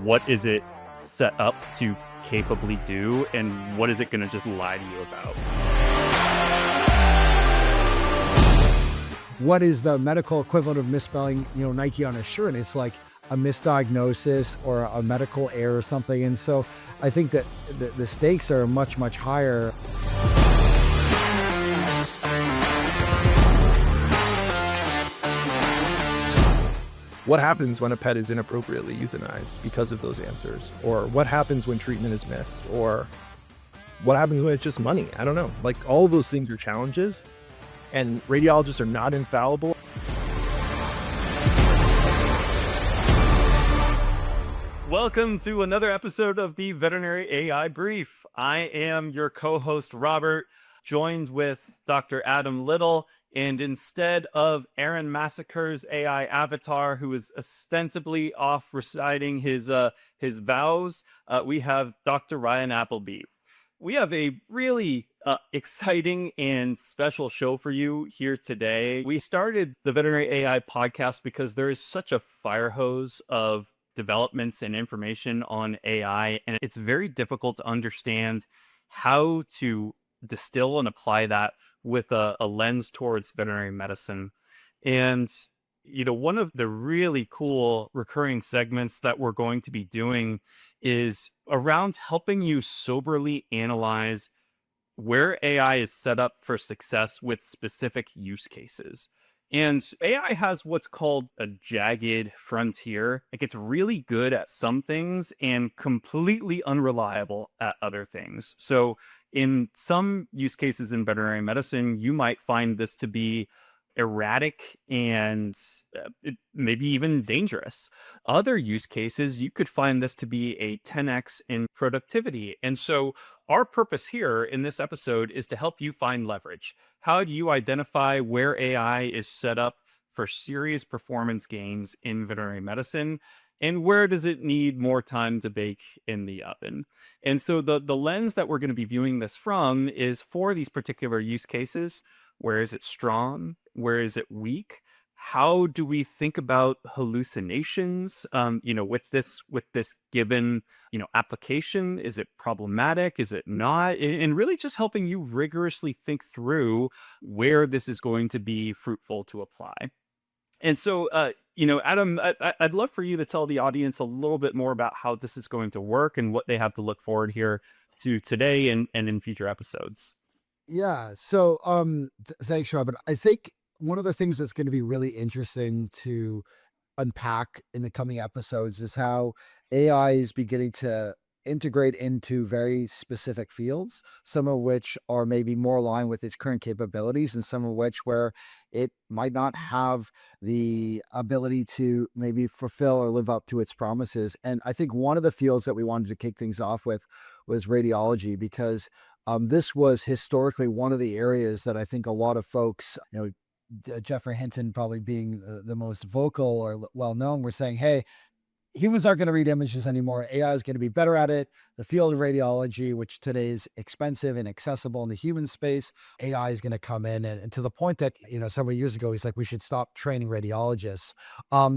what is it set up to capably do, and what is it going to just lie to you about? What is the medical equivalent of misspelling, Nike on a shirt? And it's like a misdiagnosis or a medical error or something. And so I think that the stakes are much, much higher. What happens when a pet is inappropriately euthanized because of those answers? Or what happens when treatment is missed? Or what happens when it's just money? I don't know. Like, all of those things are challenges, and radiologists are not infallible. Welcome to another episode of the Veterinary AI Brief. I am your co-host, Robert, joined with Dr. Adam Little. And instead of Aaron Massacre's AI avatar, who is ostensibly off reciting his vows, we have Dr. Ryan Appleby. We have a really exciting and special show for you here today. We started the Veterinary AI podcast because there is such a fire hose of developments and information on AI, and it's very difficult to understand how to distill and apply that with a lens towards veterinary medicine. And, one of the really cool recurring segments that we're going to be doing is around helping you soberly analyze where AI is set up for success with specific use cases. And AI has what's called a jagged frontier. Like, it's really good at some things and completely unreliable at other things. So in some use cases in veterinary medicine, you might find this to be erratic and maybe even dangerous. Other use cases, you could find this to be a 10x in productivity. And so our purpose here in this episode is to help you find leverage. How do you identify where AI is set up for serious performance gains in veterinary medicine? And where does it need more time to bake in the oven? And so the lens that we're going to be viewing this from is for these particular use cases. Where is it strong? Where is it weak? How do we think about hallucinations? With this given, application, is it problematic? Is it not? And really just helping you rigorously think through where this is going to be fruitful to apply. And so, Adam, I'd love for you to tell the audience a little bit more about how this is going to work and what they have to look forward here to today and in future episodes. Yeah. So, thanks, Robert. I think one of the things that's going to be really interesting to unpack in the coming episodes is how AI is beginning to integrate into very specific fields, some of which are maybe more aligned with its current capabilities, and some of which where it might not have the ability to maybe fulfill or live up to its promises. And I think one of the fields that we wanted to kick things off with was radiology, because this was historically one of the areas that I think a lot of folks, Jeffrey Hinton probably being the most vocal or well-known, were saying, hey, humans aren't going to read images anymore. AI is going to be better at it. The field of radiology, which today is expensive and accessible in the human space, AI is going to come in. And to the point that, several years ago, he's like, we should stop training radiologists.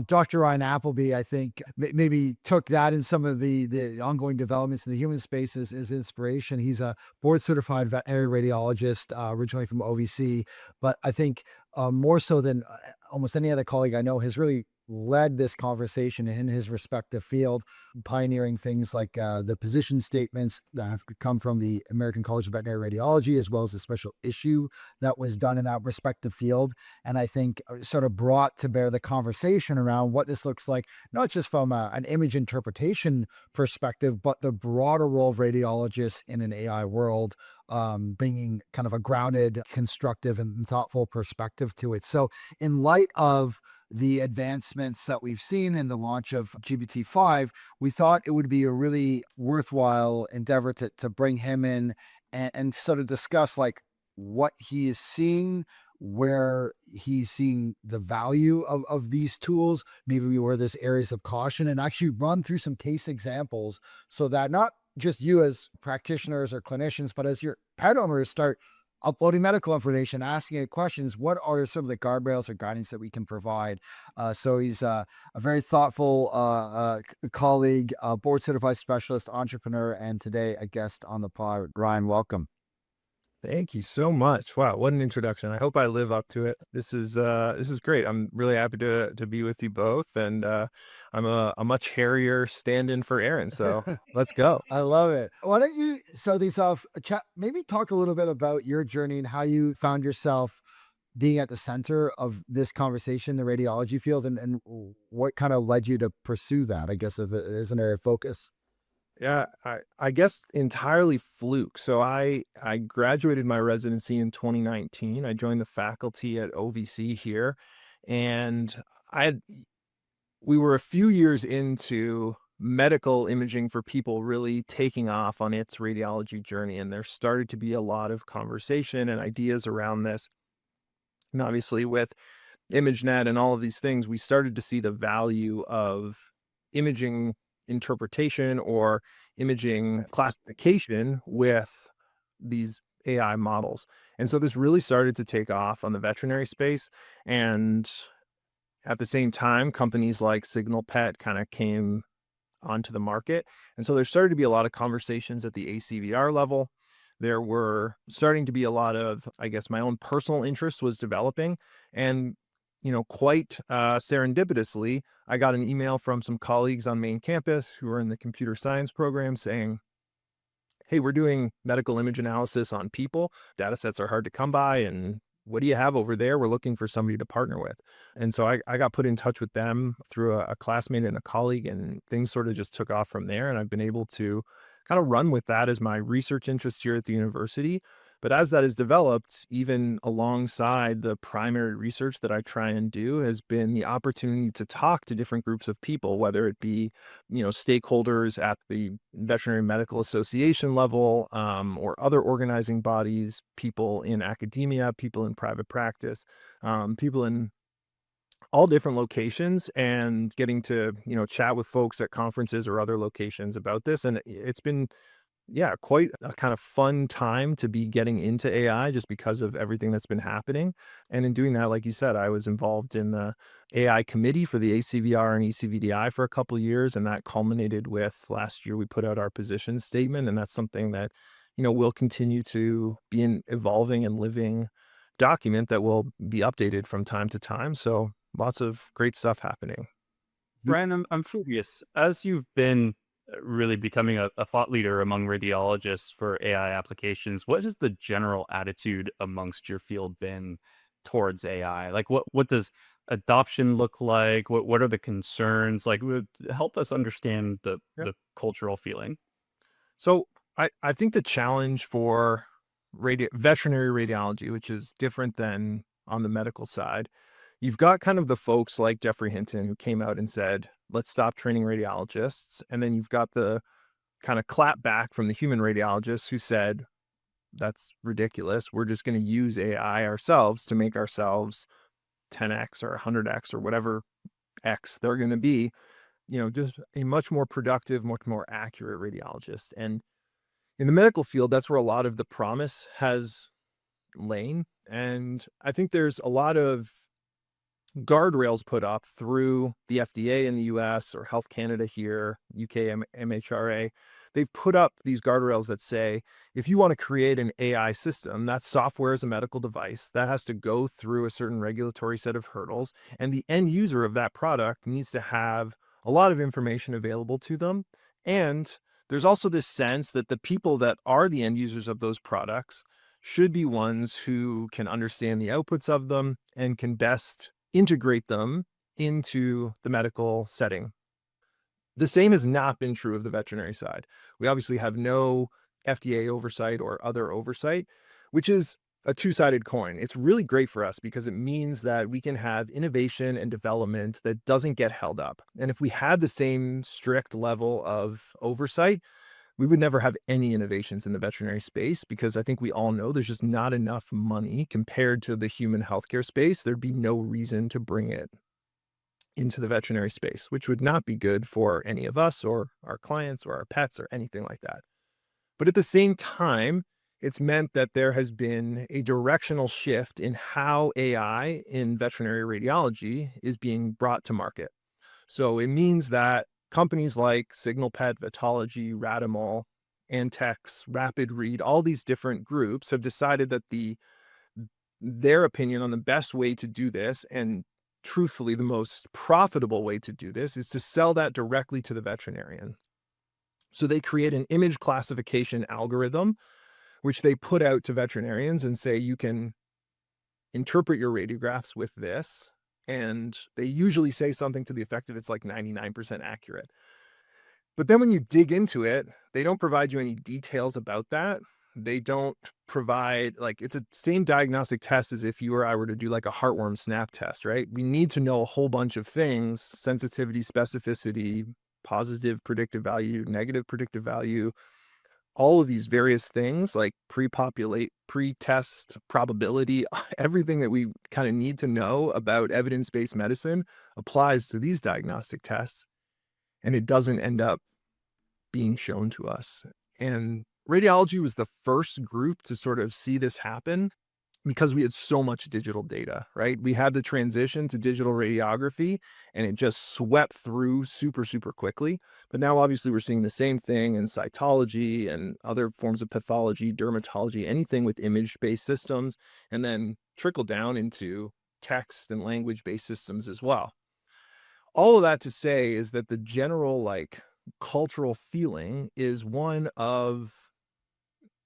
Dr. Ryan Appleby, I think, maybe took that and some of the ongoing developments in the human space as inspiration. He's a board certified veterinary radiologist, originally from OVC. But I think more so than almost any other colleague I know, has really led this conversation in his respective field, pioneering things like the position statements that have come from the American College of Veterinary Radiology, as well as the special issue that was done in that respective field. And I think sort of brought to bear the conversation around what this looks like, not just from an image interpretation perspective, but the broader role of radiologists in an AI world, bringing kind of a grounded, constructive, and thoughtful perspective to it. So in light of the advancements that we've seen in the launch of GPT-5, we thought it would be a really worthwhile endeavor to bring him in and sort of discuss like what he is seeing, where he's seeing the value of these tools, maybe where there's areas of caution, and actually run through some case examples so that not just you as practitioners or clinicians, but as your pet owners start uploading medical information, asking it questions. What are some of the guardrails or guidance that we can provide? So he's a very thoughtful colleague, board certified specialist, entrepreneur, and today a guest on the pod. Ryan, welcome. Thank you so much. Wow, what an introduction. I hope I live up to it. This is great. I'm really happy to be with you both. And I'm a much hairier stand-in for Aaron. So let's go. I love it. Why don't you start these off? Maybe talk a little bit about your journey and how you found yourself being at the center of this conversation, the radiology field, and what kind of led you to pursue that, I guess, if it is an area of focus. Yeah, I guess entirely fluke. So I graduated my residency in 2019. I joined the faculty at OVC here, and I we were a few years into medical imaging for people really taking off on its radiology journey, and there started to be a lot of conversation and ideas around this. And obviously with ImageNet and all of these things, we started to see the value of imaging interpretation or imaging classification with these AI models. And so this really started to take off on the veterinary space. And at the same time, companies like Signal Pet kind of came onto the market. And so there started to be a lot of conversations at the ACVR level. There were starting to be a lot of, I guess, my own personal interest was developing. And, quite serendipitously, I got an email from some colleagues on main campus who are in the computer science program saying, hey, we're doing medical image analysis on people. Data sets are hard to come by. And what do you have over there? We're looking for somebody to partner with. And so I got put in touch with them through a classmate and a colleague, and things sort of just took off from there. And I've been able to kind of run with that as my research interest here at the university. But as that has developed, even alongside the primary research that I try and do, has been the opportunity to talk to different groups of people, whether it be, stakeholders at the Veterinary Medical Association level, or other organizing bodies, people in academia, people in private practice, people in all different locations, and getting to, chat with folks at conferences or other locations about this. And it's been, yeah, quite a kind of fun time to be getting into AI just because of everything that's been happening. And in doing that, like you said, I was involved in the AI committee for the ACVR and ECVDI for a couple of years. And that culminated with last year, we put out our position statement. And that's something that, will continue to be an evolving and living document that will be updated from time to time. So lots of great stuff happening. Brian, I'm curious, as you've been really becoming a thought leader among radiologists for AI applications, what has the general attitude amongst your field been towards AI? Like, what does adoption look like? What are the concerns? Like, help us understand Yeah. the cultural feeling. So I think the challenge for veterinary radiology, which is different than on the medical side, you've got kind of the folks like Jeffrey Hinton who came out and said, let's stop training radiologists. And then you've got the kind of clap back from the human radiologists who said, that's ridiculous. We're just going to use AI ourselves to make ourselves 10x or 100x or whatever X they're going to be, just a much more productive, much more accurate radiologist. And in the medical field, that's where a lot of the promise has lain. And I think there's a lot of guardrails put up through the FDA in the US or Health Canada here, UK MHRA. They've put up these guardrails that say, if you want to create an AI system, that software is a medical device that has to go through a certain regulatory set of hurdles. And the end user of that product needs to have a lot of information available to them. And there's also this sense that the people that are the end users of those products should be ones who can understand the outputs of them and can best integrate them into the medical setting. The same has not been true of the veterinary side. We obviously have no FDA oversight or other oversight, which is a two-sided coin. It's really great for us because it means that we can have innovation and development that doesn't get held up. And if we had the same strict level of oversight, we would never have any innovations in the veterinary space, because I think we all know there's just not enough money compared to the human healthcare space. There'd be no reason to bring it into the veterinary space, which would not be good for any of us or our clients or our pets or anything like that. But at the same time, it's meant that there has been a directional shift in how AI in veterinary radiology is being brought to market. So it means that companies like Signal Pet, Vetology, Radimol, Antex, Rapid Read, all these different groups have decided that their opinion on the best way to do this, and truthfully the most profitable way to do this, is to sell that directly to the veterinarian. So they create an image classification algorithm, which they put out to veterinarians and say, you can interpret your radiographs with this. And they usually say something to the effect of it's like 99% accurate. But then when you dig into it, they don't provide you any details about that. They don't provide, like, it's a same diagnostic test as if you or I were to do like a heartworm snap test, right? We need to know a whole bunch of things: sensitivity, specificity, positive predictive value, negative predictive value, all of these various things like pre-test probability, everything that we kind of need to know about evidence-based medicine applies to these diagnostic tests. And it doesn't end up being shown to us. And radiology was the first group to sort of see this happen because we had so much digital data, right? We had the transition to digital radiography and it just swept through super, super quickly. But now obviously we're seeing the same thing in cytology and other forms of pathology, dermatology, anything with image-based systems, and then trickle down into text and language-based systems as well. All of that to say is that the general like cultural feeling is one of,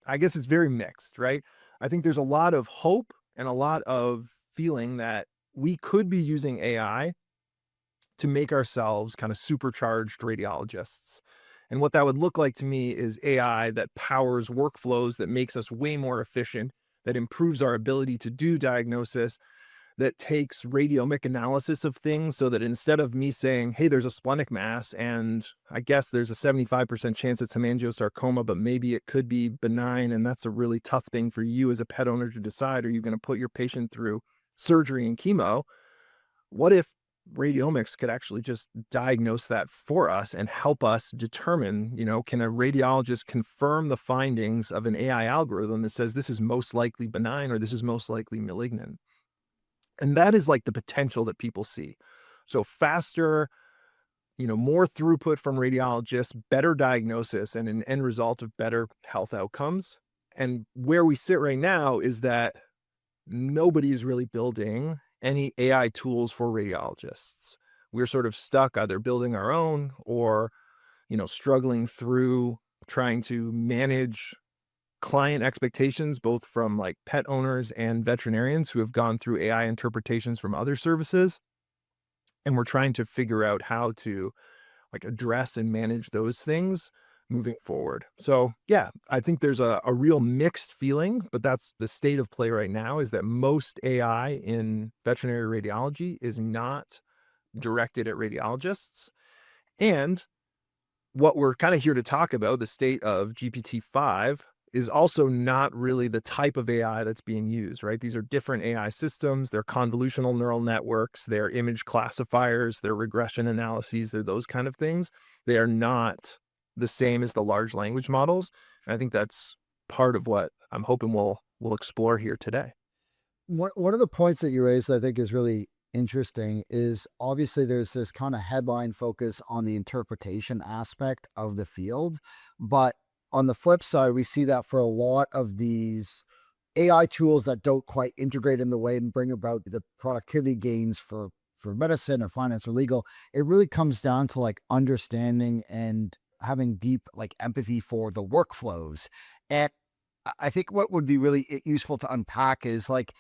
I guess it's very mixed, right? I think there's a lot of hope and a lot of feeling that we could be using AI to make ourselves kind of supercharged radiologists. And what that would look like to me is AI that powers workflows, that makes us way more efficient, that improves our ability to do diagnosis, that takes radiomic analysis of things so that instead of me saying, hey, there's a splenic mass and I guess there's a 75% chance it's hemangiosarcoma, but maybe it could be benign, and that's a really tough thing for you as a pet owner to decide. Are you going to put your patient through surgery and chemo? What if radiomics could actually just diagnose that for us and help us determine, can a radiologist confirm the findings of an AI algorithm that says this is most likely benign or this is most likely malignant? And that is like the potential that people see. So faster, more throughput from radiologists, better diagnosis, and an end result of better health outcomes. And where we sit right now is that nobody is really building any AI tools for radiologists. We're sort of stuck either building our own or, struggling through trying to manage client expectations, both from like pet owners and veterinarians who have gone through AI interpretations from other services. And we're trying to figure out how to like address and manage those things moving forward. So yeah, I think there's a real mixed feeling, but that's the state of play right now, is that most AI in veterinary radiology is not directed at radiologists. And what we're kind of here to talk about, the state of GPT-5, is also not really the type of AI that's being used, right? These are different AI systems. They're convolutional neural networks. They're image classifiers. They're regression analyses. They're those kind of things. They are not the same as the large language models. And I think that's part of what I'm hoping we'll explore here today. One of the points that you raised, I think, is really interesting is obviously there's this kind of headline focus on the interpretation aspect of the field. But on the flip side, we see that for a lot of these AI tools that don't quite integrate in the way and bring about the productivity gains for medicine or finance or legal, it really comes down to like understanding and having deep like empathy for the workflows. And I think what would be really useful to unpack is like,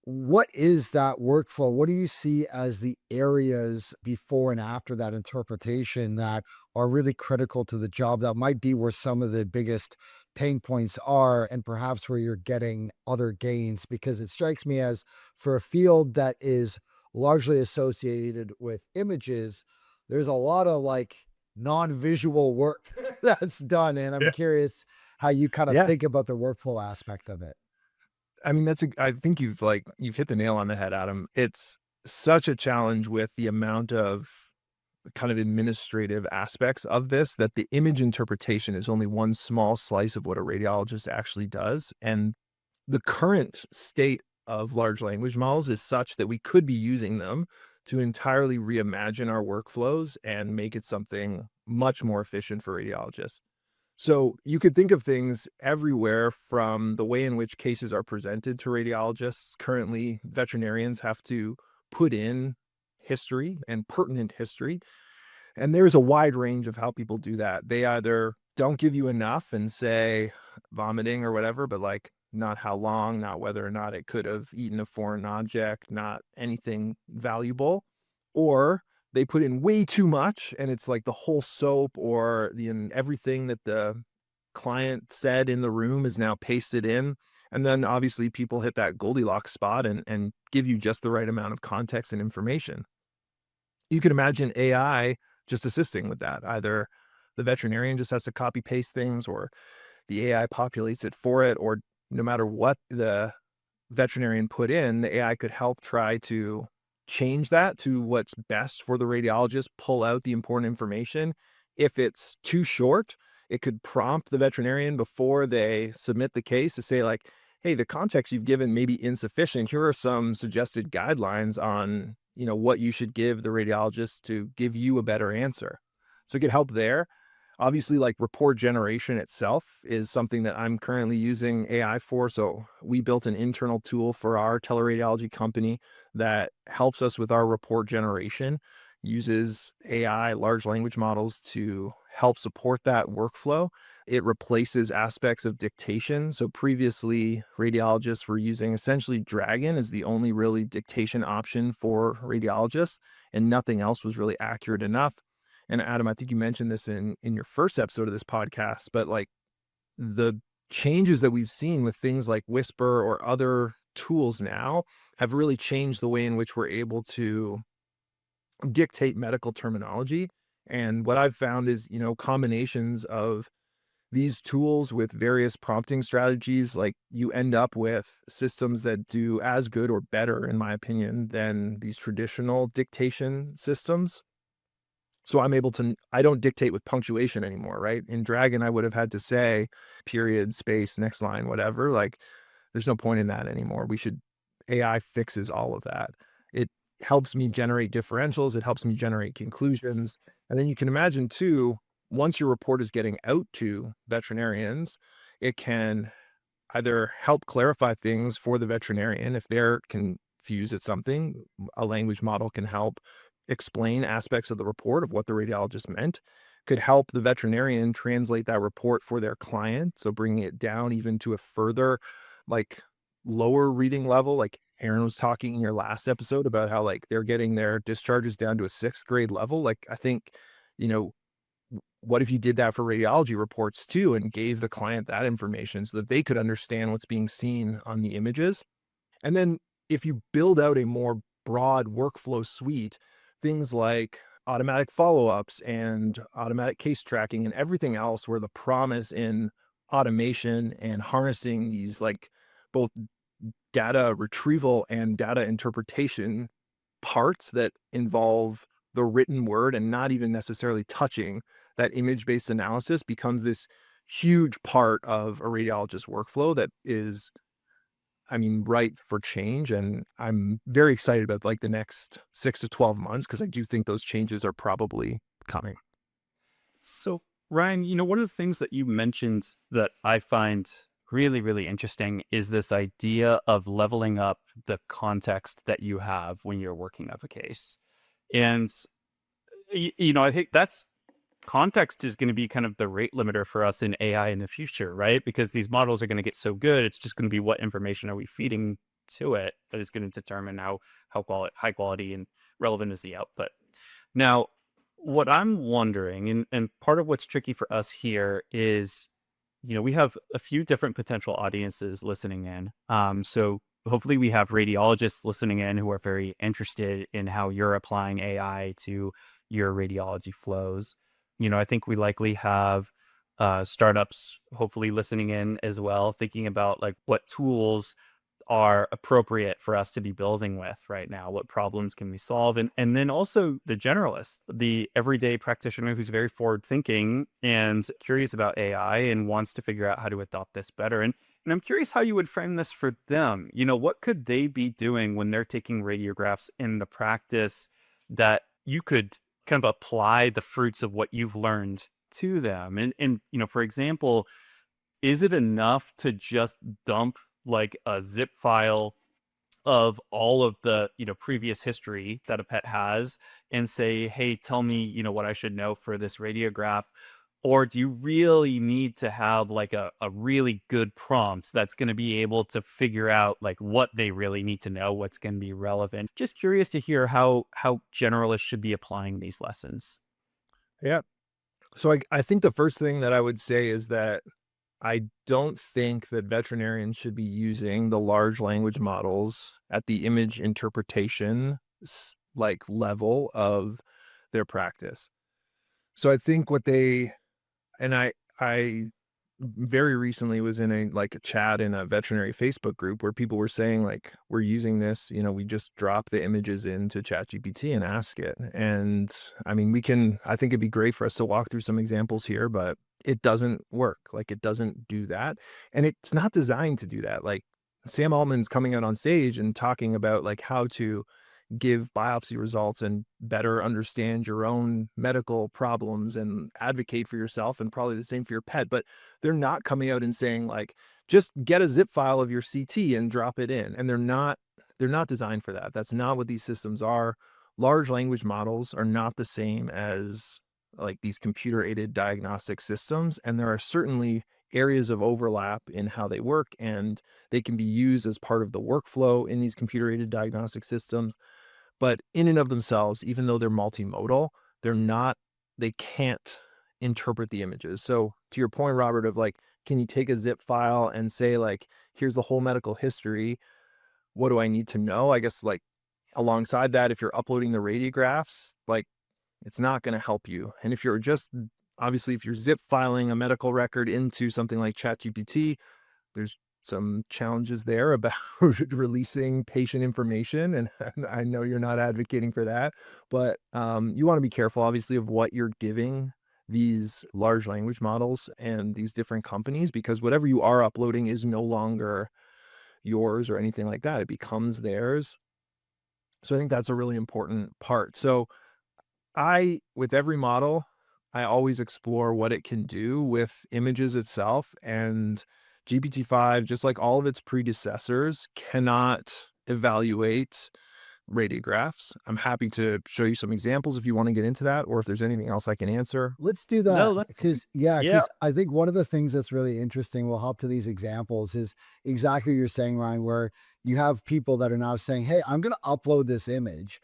what is that workflow? What do you see as the areas before and after that interpretation that are really critical to the job, that might be where some of the biggest pain points are and perhaps where you're getting other gains? Because it strikes me as, for a field that is largely associated with images, there's a lot of like non-visual work that's done. And I'm Yeah. curious how you kind of Yeah. think about the workflow aspect of it. I mean, I think you've hit the nail on the head, Adam. It's such a challenge with the amount of kind of administrative aspects of this, that the image interpretation is only one small slice of what a radiologist actually does. And the current state of large language models is such that we could be using them to entirely reimagine our workflows and make it something much more efficient for radiologists. So you could think of things everywhere from the way in which cases are presented to radiologists. Currently, veterinarians have to put in history and pertinent history. And there's a wide range of how people do that. They either don't give you enough and say vomiting or whatever, but like not how long, not whether or not it could have eaten a foreign object, not anything valuable, or they put in way too much and it's like the whole soap or everything that the client said in the room is now pasted in. And then obviously people hit that Goldilocks spot and give you just the right amount of context and information. You can imagine AI just assisting with that. Either the veterinarian just has to copy paste things, or the AI populates it for it, or no matter what the veterinarian put in, the AI could help try to change that to what's best for the radiologist, pull out the important information. If it's too short, it could prompt the veterinarian before they submit the case to say like, hey, the context you've given may be insufficient. Here are some suggested guidelines on, what you should give the radiologist to give you a better answer. So it could help there. Obviously, like report generation itself is something that I'm currently using AI for. So we built an internal tool for our teleradiology company that helps us with our report generation, uses AI, large language models, to help support that workflow. It replaces aspects of dictation. So previously, radiologists were using essentially Dragon as the only really dictation option for radiologists, and nothing else was really accurate enough. And Adam, I think you mentioned this in your first episode of this podcast, but like the changes that we've seen with things like Whisper or other tools now have really changed the way in which we're able to dictate medical terminology. And what I've found is, combinations of these tools with various prompting strategies, like you end up with systems that do as good or better, in my opinion, than these traditional dictation systems. So I don't dictate with punctuation anymore, right? In Dragon, I would have had to say period, space, next line, whatever. Like there's no point in that anymore. AI fixes all of that. It helps me generate differentials. It helps me generate conclusions. And then you can imagine too, once your report is getting out to veterinarians, it can either help clarify things for the veterinarian if they're confused at something. A language model can help explain aspects of the report of what the radiologist meant, could help the veterinarian translate that report for their client. So bringing it down even to a further like lower reading level. Like Aaron was talking in your last episode about how like they're getting their discharges down to a 6th grade level. Like I think, what if you did that for radiology reports too and gave the client that information so that they could understand what's being seen on the images? And then if you build out a more broad workflow suite, things like automatic follow-ups and automatic case tracking and everything else, where the promise in automation and harnessing these like both data retrieval and data interpretation parts that involve the written word and not even necessarily touching that image-based analysis, becomes this huge part of a radiologist workflow that is, ripe for change. And I'm very excited about like the next 6 to 12 months, because I do think those changes are probably coming. So, Ryan, one of the things that you mentioned that I find really, really interesting is this idea of leveling up the context that you have when you're working up a case. And, I think that's context is going to be kind of the rate limiter for us in AI in the future, right? Because these models are going to get so good, it's just going to be what information are we feeding to it that is going to determine how high quality and relevant is the output. Now, what I'm wondering, and part of what's tricky for us here is, we have a few different potential audiences listening in. So hopefully we have radiologists listening in who are very interested in how you're applying AI to your radiology flows. I think we likely have startups hopefully listening in as well, thinking about like what tools are appropriate for us to be building with right now? What problems can we solve? And then also the generalist, the everyday practitioner who's very forward thinking and curious about AI and wants to figure out how to adopt this better. And I'm curious how you would frame this for them. What could they be doing when they're taking radiographs in the practice that you could kind of apply the fruits of what you've learned to them? And for example, is it enough to just dump like a zip file of all of the previous history that a pet has and say, hey, tell me what I should know for this radiograph? Or do you really need to have like a really good prompt that's going to be able to figure out like what they really need to know, what's going to be relevant? Just curious to hear how generalists should be applying these lessons. Yeah. So I think the first thing that I would say is that I don't think that veterinarians should be using the large language models at the image interpretation like level of their practice. So I think I very recently was in a chat in a veterinary Facebook group where people were saying like, we're using this, we just drop the images into ChatGPT and ask it. And I mean, I think it'd be great for us to walk through some examples here, but it doesn't work. Like it doesn't do that. And it's not designed to do that. Like Sam Altman's coming out on stage and talking about like how to give biopsy results and better understand your own medical problems and advocate for yourself, and probably the same for your pet. But they're not coming out and saying like, just get a zip file of your CT and drop it in. And they're not designed for that. That's not what these systems are. Large language models are not the same as like these computer aided diagnostic systems. And there are certainly areas of overlap in how they work, and they can be used as part of the workflow in these computer aided diagnostic systems. But in and of themselves, even though they're multimodal, they can't interpret the images. So to your point, Robert, of like, can you take a zip file and say like, here's the whole medical history. What do I need to know? I guess like alongside that, if you're uploading the radiographs, like it's not going to help you. And if you're zip filing a medical record into something like ChatGPT, there's some challenges there about releasing patient information. And I know you're not advocating for that, but you want to be careful, obviously, of what you're giving these large language models and these different companies, because whatever you are uploading is no longer yours or anything like that. It becomes theirs. So I think that's a really important part. So with every model, I always explore what it can do with images itself. And GPT-5, just like all of its predecessors, cannot evaluate radiographs. I'm happy to show you some examples if you want to get into that, or if there's anything else I can answer. Let's do No, that let's. because Yeah. I think one of the things that's really interesting, will help to these examples, is exactly what you're saying, Ryan, where you have people that are now saying, hey, I'm going to upload this image,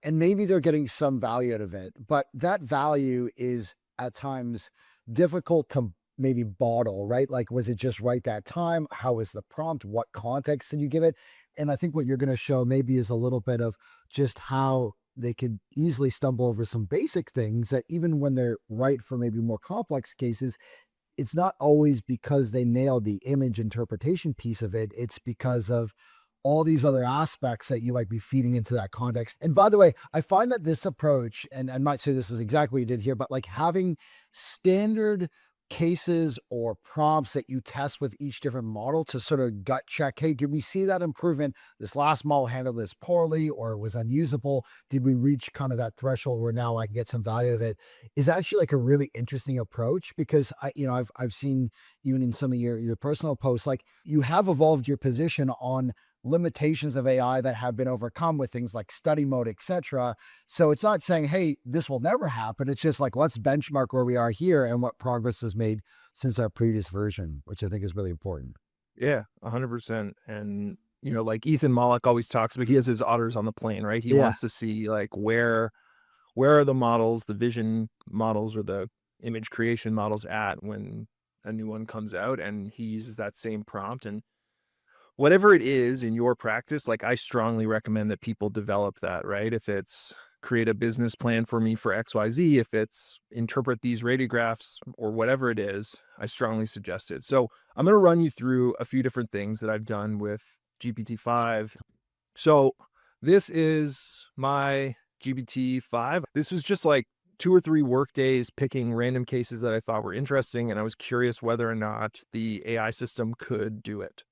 and maybe they're getting some value out of it, but that value is at times difficult to maybe bottle, right? Like, was it just right that time? How was the prompt? What context did you give it? And I think what you're going to show maybe is a little bit of just how they could easily stumble over some basic things that, even when they're right for maybe more complex cases, it's not always because they nailed the image interpretation piece of it. It's because of all these other aspects that you might be feeding into that context. And by the way, I find that this approach, and I might say this is exactly what you did here, but like having standard cases or prompts that you test with each different model to sort of gut check, hey, did we see that improvement? This last model handled this poorly or was unusable. Did we reach kind of that threshold where now I can get some value of it? Is actually like a really interesting approach, because I've seen even in some of your personal posts, like you have evolved your position on limitations of AI that have been overcome with things like study mode, etc. So it's not saying, hey, this will never happen. It's just like, let's benchmark where we are here and what progress was made since our previous version, which I think is really important. Yeah, 100%. And, like Ethan Mollick always talks about, he has his otters on the plane, right? He Yeah. wants to see like where are the models, the vision models or the image creation models at when a new one comes out, and he uses that same prompt. And whatever it is in your practice, like I strongly recommend that people develop that, right? If it's create a business plan for me for XYZ, if it's interpret these radiographs or whatever it is, I strongly suggest it. So I'm going to run you through a few different things that I've done with GPT-5. So this is my GPT-5. This was just like 2 or 3 work days picking random cases that I thought were interesting, and I was curious whether or not the AI system could do it.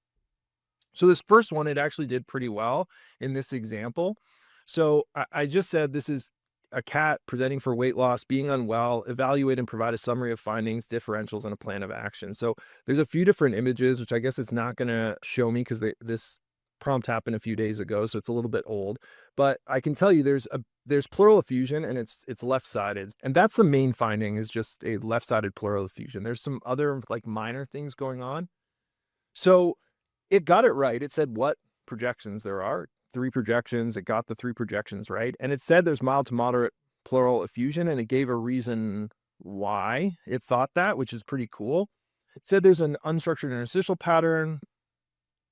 So this first one, it actually did pretty well in this example. So I just said this is a cat presenting for weight loss, being unwell, evaluate and provide a summary of findings, differentials, and a plan of action. So there's a few different images, which I guess it's not going to show me because this prompt happened a few days ago, so it's a little bit old. But I can tell you there's pleural effusion, and it's left-sided. And that's the main finding, is just a left-sided pleural effusion. There's some other like minor things going on. So it got it right. It said what projections there are. 3 projections. It got the 3 projections right. And it said there's mild to moderate pleural effusion, and it gave a reason why it thought that, which is pretty cool. It said there's an unstructured interstitial pattern.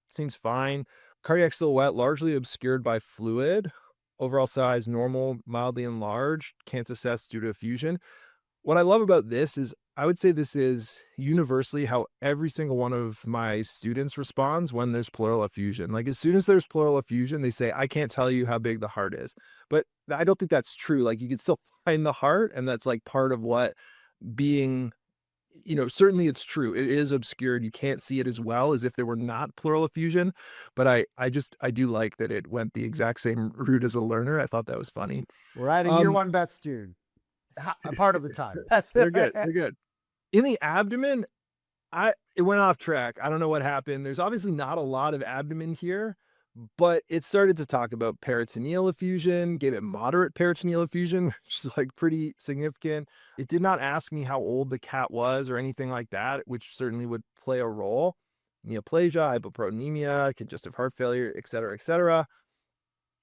Seems fine. Cardiac silhouette largely obscured by fluid. Overall size normal, mildly enlarged. Can't assess due to effusion. What I love about this is I would say this is universally how every single one of my students responds when there's pleural effusion. Like as soon as there's pleural effusion, they say, I can't tell you how big the heart is. But I don't think that's true. Like you can still find the heart, and that's like part of what being, certainly it's true. It is obscured. You can't see it as well as if there were not pleural effusion. But I do like that it went the exact same route as a learner. I thought that was funny. We're adding year 1 vets, dude. A part of the time. They're good. They're good. In the abdomen, it went off track. I don't know what happened. There's obviously not a lot of abdomen here, but it started to talk about peritoneal effusion, gave it moderate peritoneal effusion, which is like pretty significant. It did not ask me how old the cat was or anything like that, which certainly would play a role. Neoplasia, hypoproteinemia, congestive heart failure, et cetera, et cetera.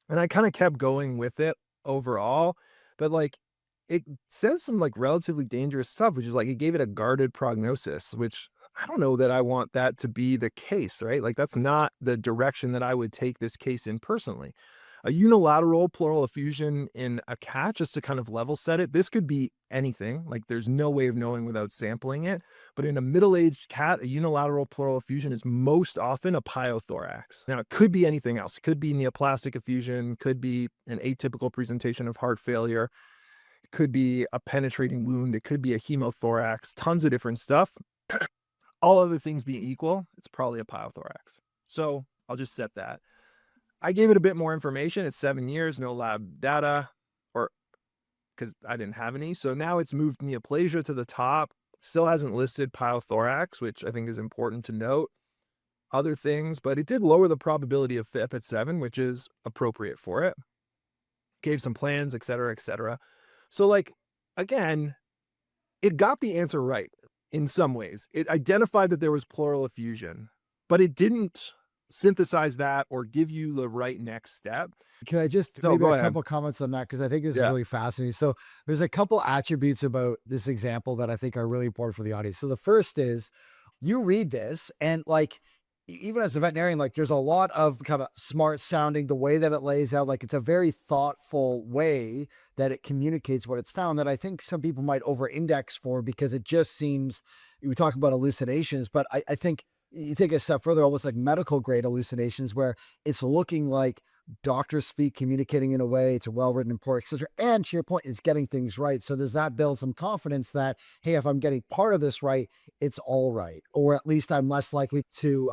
And I kind of kept going with it overall, but like, it says some like relatively dangerous stuff, which is like it gave it a guarded prognosis, which I don't know that I want that to be the case, right? Like that's not the direction that I would take this case in personally. A unilateral pleural effusion in a cat, just to kind of level set it, this could be anything. Like there's no way of knowing without sampling it. But in a middle-aged cat, a unilateral pleural effusion is most often a pyothorax. Now, it could be anything else. It could be neoplastic effusion, could be an atypical presentation of heart failure. Could be a penetrating wound. It could be a hemothorax, tons of different stuff. All other things being equal, it's probably a pyothorax. So I'll just set that. I gave it a bit more information. It's 7 years, no lab data, or because I didn't have any. So now it's moved neoplasia to the top. Still hasn't listed pyothorax, which I think is important to note. Other things, but it did lower the probability of FIP at 7, which is appropriate for it. Gave some plans, et cetera, et cetera. So like, again, it got the answer right in some ways. It identified that there was pleural effusion, but it didn't synthesize that or give you the right next step. Can I just maybe a couple comments on that? Because I think this is really fascinating. So there's a couple attributes about this example that I think are really important for the audience. So the first is you read this and like, even as a veterinarian, like there's a lot of kind of smart sounding, the way that it lays out, like it's a very thoughtful way that it communicates what it's found that I think some people might over index for because it just seems, we talk about hallucinations, but I think you take it a step further, almost like medical grade hallucinations where it's looking like doctors speak, communicating in a way, it's a well-written report, etc. And to your point, it's getting things right. So does that build some confidence that, hey, if I'm getting part of this right, it's all right, or at least I'm less likely to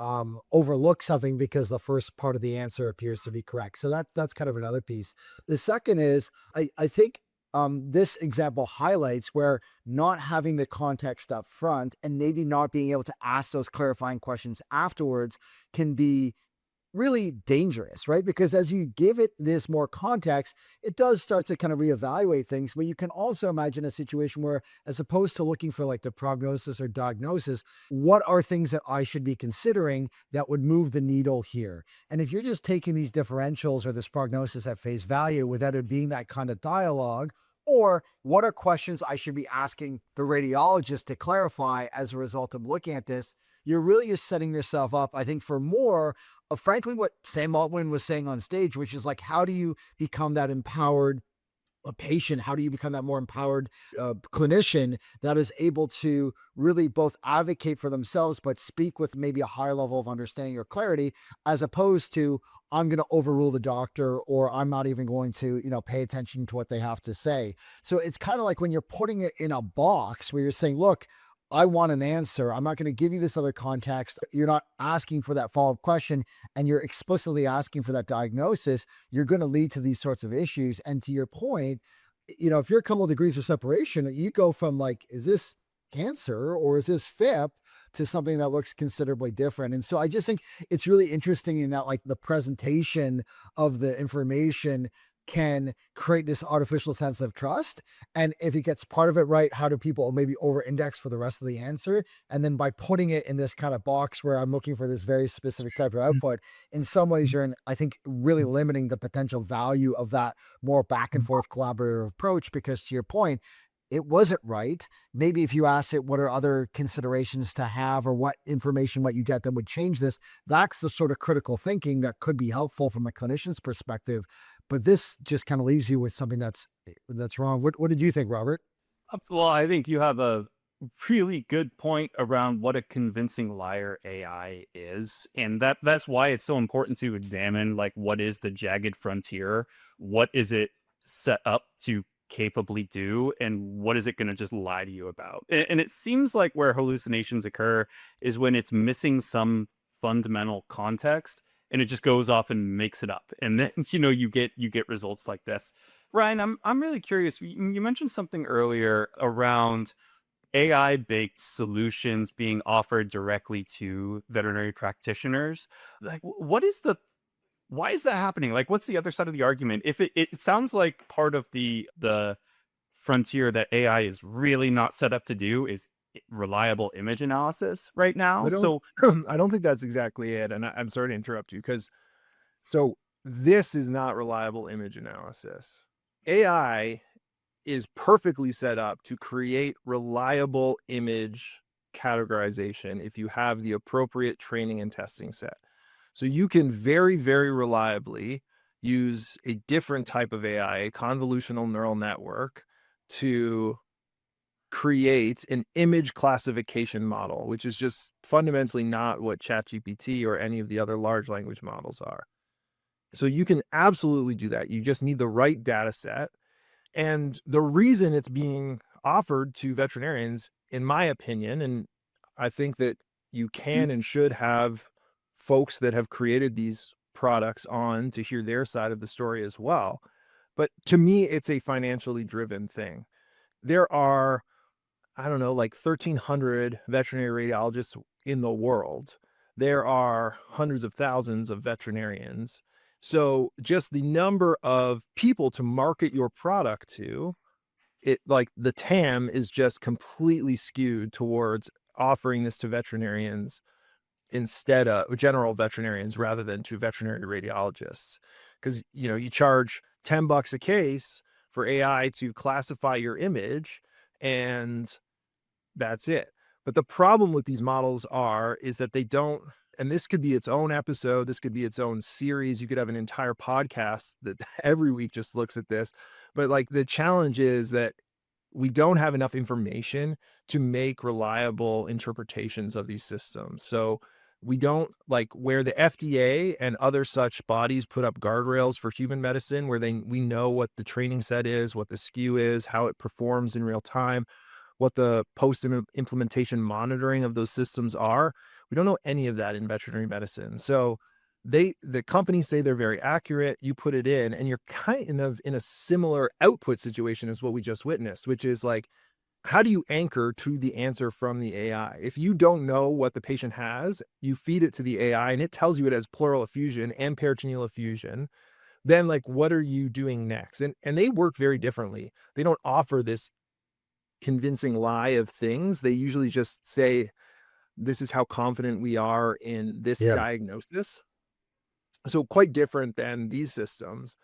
overlook something because the first part of the answer appears to be correct. So that's kind of another piece. The second is, I think this example highlights where not having the context up front and maybe not being able to ask those clarifying questions afterwards can be really dangerous, right? Because as you give it this more context, it does start to kind of reevaluate things, but you can also imagine a situation where, as opposed to looking for like the prognosis or diagnosis, what are things that I should be considering that would move the needle here? And if you're just taking these differentials or this prognosis at face value without it being that kind of dialogue, or what are questions I should be asking the radiologist to clarify as a result of looking at this, you're really just setting yourself up, I think, for more of, frankly, what Sam Altman was saying on stage, which is like, how do you become that empowered a patient? How do you become that more empowered clinician that is able to really both advocate for themselves, but speak with maybe a high level of understanding or clarity, as opposed to, I'm going to overrule the doctor, or I'm not even going to, pay attention to what they have to say. So it's kind of like when you're putting it in a box where you're saying, look, I want an answer. I'm not going to give you this other context. You're not asking for that follow up question, and you're explicitly asking for that diagnosis. You're going to lead to these sorts of issues. And to your point, if you're a couple of degrees of separation, you go from like, is this cancer or is this FIP, to something that looks considerably different. And so I just think it's really interesting in that, like, the presentation of the information can create this artificial sense of trust. And if it gets part of it right, how do people maybe over index for the rest of the answer? And then by putting it in this kind of box where I'm looking for this very specific type of output, in some ways you're I think, really limiting the potential value of that more back and forth collaborative approach. Because to your point, it wasn't right. Maybe if you ask it, what are other considerations to have, or what information might you get that would change this? That's the sort of critical thinking that could be helpful from a clinician's perspective. But this just kind of leaves you with something that's wrong. What did you think, Robert? Well, I think you have a really good point around what a convincing liar AI is. And that's why it's so important to examine, like, what is the jagged frontier? What is it set up to capably do, and what is it going to just lie to you about? And it seems like where hallucinations occur is when it's missing some fundamental context, and it just goes off and makes it up, and then you get results like this. Ryan, I'm really curious. You mentioned something earlier around AI baked solutions being offered directly to veterinary practitioners. Like, why is that happening? Like, what's the other side of the argument? If it sounds like part of the frontier that AI is really not set up to do is reliable image analysis right now. I don't So I don't think that's exactly it. And I'm sorry to interrupt you, because so this is not reliable image analysis. AI is perfectly set up to create reliable image categorization if you have the appropriate training and testing set. So you can very, very reliably use a different type of AI, a convolutional neural network, to create an image classification model, which is just fundamentally not what ChatGPT or any of the other large language models are. So you can absolutely do that. You just need the right data set. And the reason it's being offered to veterinarians, in my opinion, and I think that you can and should have folks that have created these products on to hear their side of the story as well. But to me, it's a financially driven thing. There are, I don't know, like 1,300 veterinary radiologists in the world. There are hundreds of thousands of veterinarians. So just the number of people to market your product to, like the TAM is just completely skewed towards offering this to veterinarians instead of general veterinarians rather than to veterinary radiologists. Because, you charge $10 a case for AI to classify your image, and that's it. But the problem with these models is that they don't, and this could be its own episode, this could be its own series. You could have an entire podcast that every week just looks at this. But like, the challenge is that we don't have enough information to make reliable interpretations of these systems. So we don't, like, where the FDA and other such bodies put up guardrails for human medicine, where we know what the training set is, what the skew is, how it performs in real time, what the post-implementation monitoring of those systems are. We don't know any of that in veterinary medicine. So the companies say they're very accurate. You put it in, and you're kind of in a similar output situation as what we just witnessed, which is like, how do you anchor to the answer from the AI? If you don't know what the patient has, you feed it to the AI and it tells you it has pleural effusion and peritoneal effusion. Then, like, what are you doing next? And they work very differently. They don't offer this convincing lie of things. They usually just say, this is how confident we are in this Yeah. diagnosis. So quite different than these systems,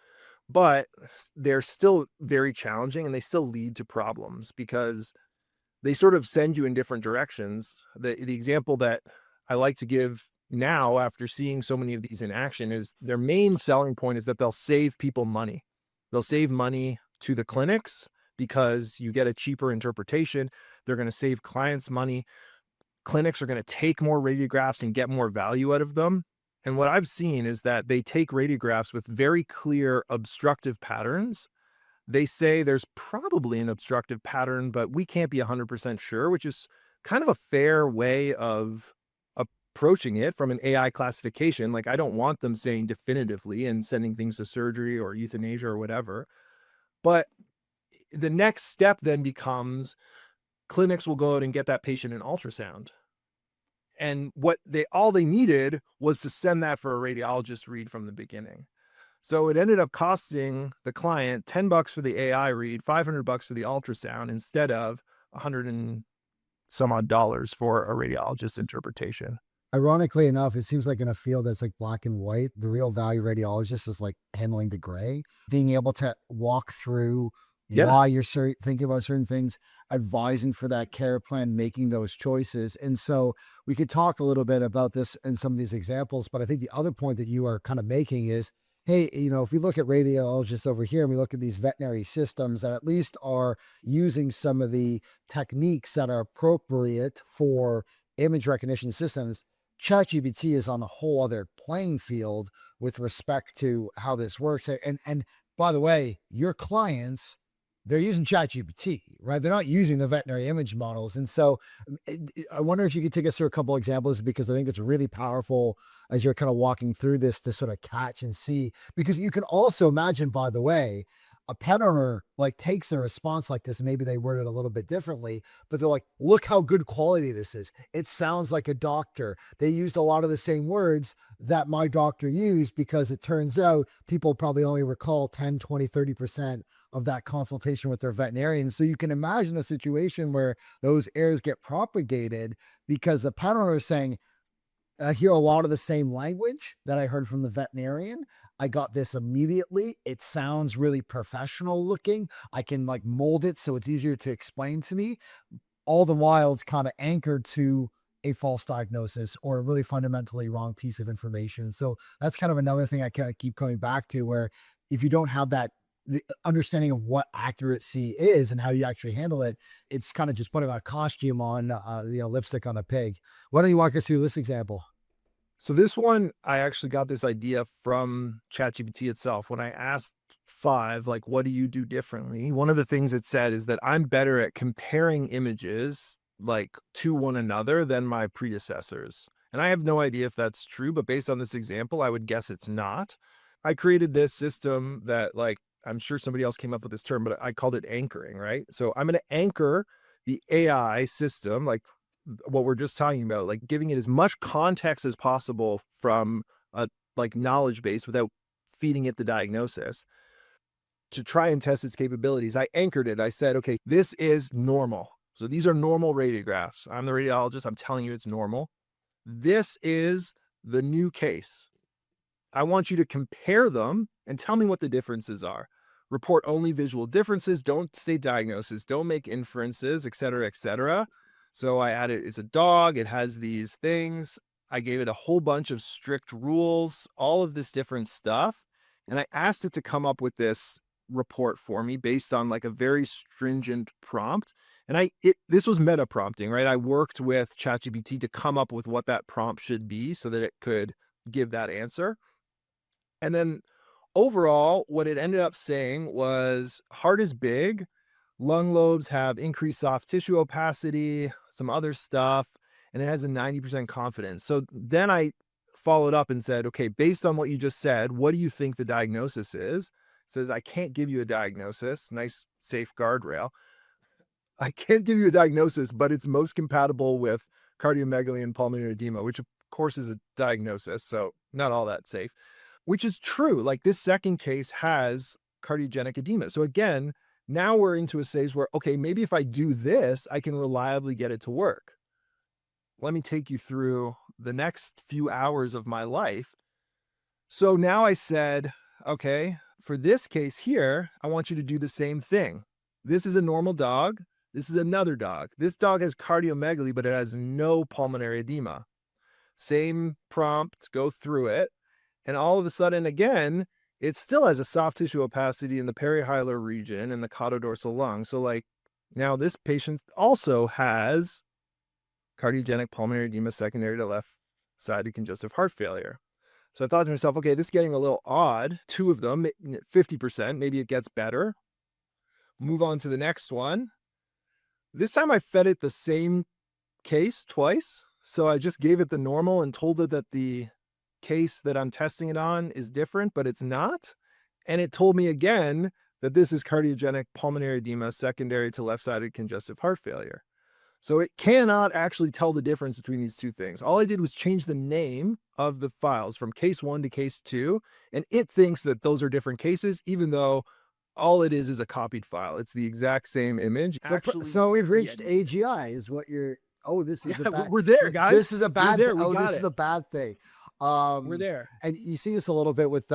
but they're still very challenging, and they still lead to problems because they sort of send you in different directions. The example that I like to give now, after seeing so many of these in action, is their main selling point is that they'll save people money. They'll save money to the clinics because you get a cheaper interpretation. They're going to save clients money. Clinics are going to take more radiographs and get more value out of them. And what I've seen is that they take radiographs with very clear obstructive patterns. They say there's probably an obstructive pattern, but we can't be 100% sure, which is kind of a fair way of approaching it from an AI classification. Like, I don't want them saying definitively and sending things to surgery or euthanasia or whatever. But the next step then becomes clinics will go out and get that patient an ultrasound. And all they needed was to send that for a radiologist read from the beginning. So it ended up costing the client $10 for the AI read, $500 for the ultrasound, instead of 100 and some odd dollars for a radiologist interpretation. Ironically enough, it seems like in a field that's like black and white, the real value radiologist is like handling the gray, being able to walk through why you're thinking about certain things, advising for that care plan, making those choices. And so we could talk a little bit about this in some of these examples, but I think the other point that you are kind of making is, hey, if we look at radiologists over here and we look at these veterinary systems that at least are using some of the techniques that are appropriate for image recognition systems, ChatGPT is on a whole other playing field with respect to how this works. And by the way, your clients, they're using ChatGPT, right? They're not using the veterinary image models. And so I wonder if you could take us through a couple examples, because I think it's really powerful as you're kind of walking through this to sort of catch and see, because you can also imagine, by the way, a pet owner like takes a response like this, and maybe they word it a little bit differently, but they're like, look how good quality this is. It sounds like a doctor. They used a lot of the same words that my doctor used, because it turns out people probably only recall 10, 20, 30% of that consultation with their veterinarian. So you can imagine a situation where those errors get propagated because the pet owner is saying, I hear a lot of the same language that I heard from the veterinarian. I got this immediately. It sounds really professional looking. I can like mold it so it's easier to explain to me. All the while it's kind of anchored to a false diagnosis or a really fundamentally wrong piece of information. So that's kind of another thing I kind of keep coming back to, where if you don't have that the understanding of what accuracy is and how you actually handle it, it's kind of just putting a costume on, lipstick on a pig. Why don't you walk us through this example? So this one, I actually got this idea from ChatGPT itself. When I asked Five, like, what do you do differently? One of the things it said is that I'm better at comparing images like to one another than my predecessors. And I have no idea if that's true, but based on this example, I would guess it's not. I created this system that, like, I'm sure somebody else came up with this term, but I called it anchoring, right? So I'm going to anchor the AI system, like what we're just talking about, like giving it as much context as possible from a like knowledge base without feeding it the diagnosis, to try and test its capabilities. I anchored it. I said, okay, this is normal. So these are normal radiographs. I'm the radiologist. I'm telling you it's normal. This is the new case. I want you to compare them and tell me what the differences are. Report only visual differences. Don't state diagnosis. Don't make inferences, et cetera, et cetera. So I added, it's a dog. It has these things. I gave it a whole bunch of strict rules, all of this different stuff. And I asked it to come up with this report for me based on like a very stringent prompt. And this was meta prompting, right? I worked with ChatGPT to come up with what that prompt should be so that it could give that answer. And then overall, what it ended up saying was heart is big, lung lobes have increased soft tissue opacity, some other stuff, and it has a 90% confidence. So then I followed up and said, okay, based on what you just said, what do you think the diagnosis is? It says, I can't give you a diagnosis. Nice, safe guardrail. I can't give you a diagnosis, but it's most compatible with cardiomegaly and pulmonary edema, which of course is a diagnosis. So not all that safe. Which is true. Like this second case has cardiogenic edema. So again, now we're into a stage where, okay, maybe if I do this, I can reliably get it to work. Let me take you through the next few hours of my life. So now I said, okay, for this case here, I want you to do the same thing. This is a normal dog. This is another dog. This dog has cardiomegaly, but it has no pulmonary edema. Same prompt, go through it. And all of a sudden, again, it still has a soft tissue opacity in the perihilar region and the caudodorsal lung. So like now this patient also has cardiogenic pulmonary edema secondary to left-sided congestive heart failure. So I thought to myself, okay, this is getting a little odd. 2 of them, 50%, maybe it gets better. Move on to the next one. This time I fed it the same case twice. So I just gave it the normal and told it that the case that I'm testing it on is different, but it's not. And it told me again that this is cardiogenic pulmonary edema secondary to left-sided congestive heart failure. So it cannot actually tell the difference between these two things. All I did was change the name of the files from case 1 to case 2, and it thinks that those are different cases, even though all it is a copied file. It's the exact same image. So we've reached AGI is what you're, oh, this is Yeah, a bad, we're there, guys. this is a bad there. thing. We Oh, got this it. is a bad thing. We're there. And you see this a little bit with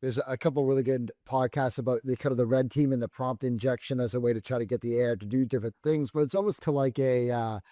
there's a couple really good podcasts about the kind of the red team and the prompt injection as a way to try to get the AI to do different things, but it's almost to like a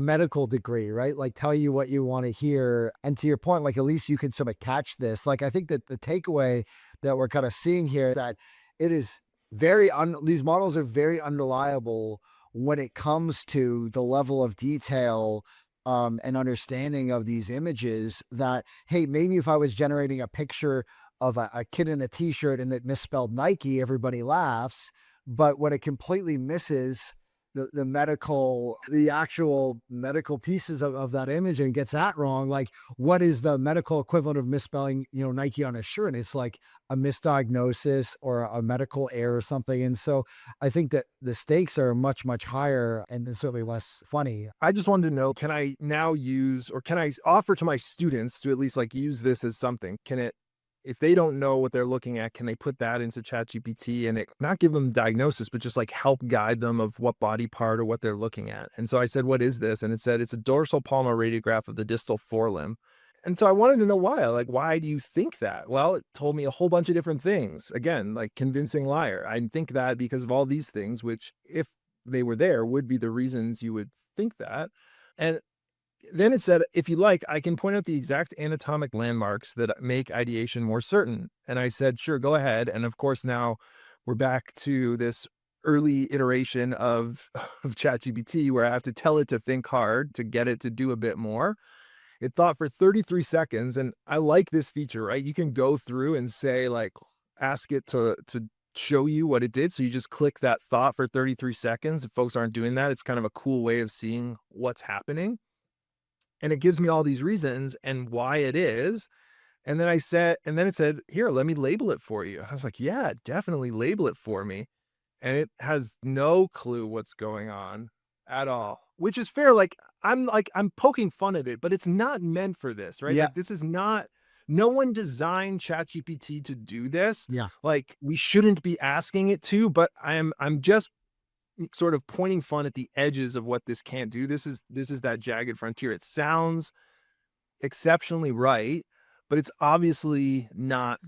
medical degree, right? Like tell you what you want to hear. And to your point, like at least you can sort of catch this. Like I think that the takeaway that we're kind of seeing here is that it is these models are very unreliable when it comes to the level of detail and understanding of these images that, hey, maybe if I was generating a picture of a kid in a t-shirt and it misspelled Nike, everybody laughs. But when it completely misses the actual medical pieces of that image and gets that wrong, like what is the medical equivalent of misspelling, Nike on a shirt? And it's like a misdiagnosis or a medical error or something. And so I think that the stakes are much, much higher and certainly less funny. I just wanted to know, can I now use, or can I offer to my students to at least like use this as something? Can it, if they don't know what they're looking at, can they put that into ChatGPT and it not give them diagnosis, but just like help guide them of what body part or what they're looking at? And so I said, what is this? And it said, it's a dorsal palmar radiograph of the distal forelimb. And so I wanted to know why, like, why do you think that? Well, it told me a whole bunch of different things. Again, like convincing liar. I think that because of all these things, which if they were there would be the reasons you would think that. And then it said, if you like, I can point out the exact anatomic landmarks that make ideation more certain. And I said, sure, go ahead. And of course, now we're back to this early iteration of ChatGPT where I have to tell it to think hard to get it to do a bit more. It thought for 33 seconds. And I like this feature, right? You can go through and say, like, ask it to show you what it did. So you just click that thought for 33 seconds. If folks aren't doing that, it's kind of a cool way of seeing what's happening. And it gives me all these reasons and why it is. And then it said, here, let me label it for you. I was like, yeah, definitely label it for me. And it has no clue what's going on at all, which is fair. I'm poking fun at it, but it's not meant for this, right? Yeah. Like this is not, no one designed ChatGPT to do this. Yeah. Like we shouldn't be asking it to, but I'm just sort of pointing fun at the edges of what this can't do. This is that jagged frontier. It sounds exceptionally right, but it's obviously not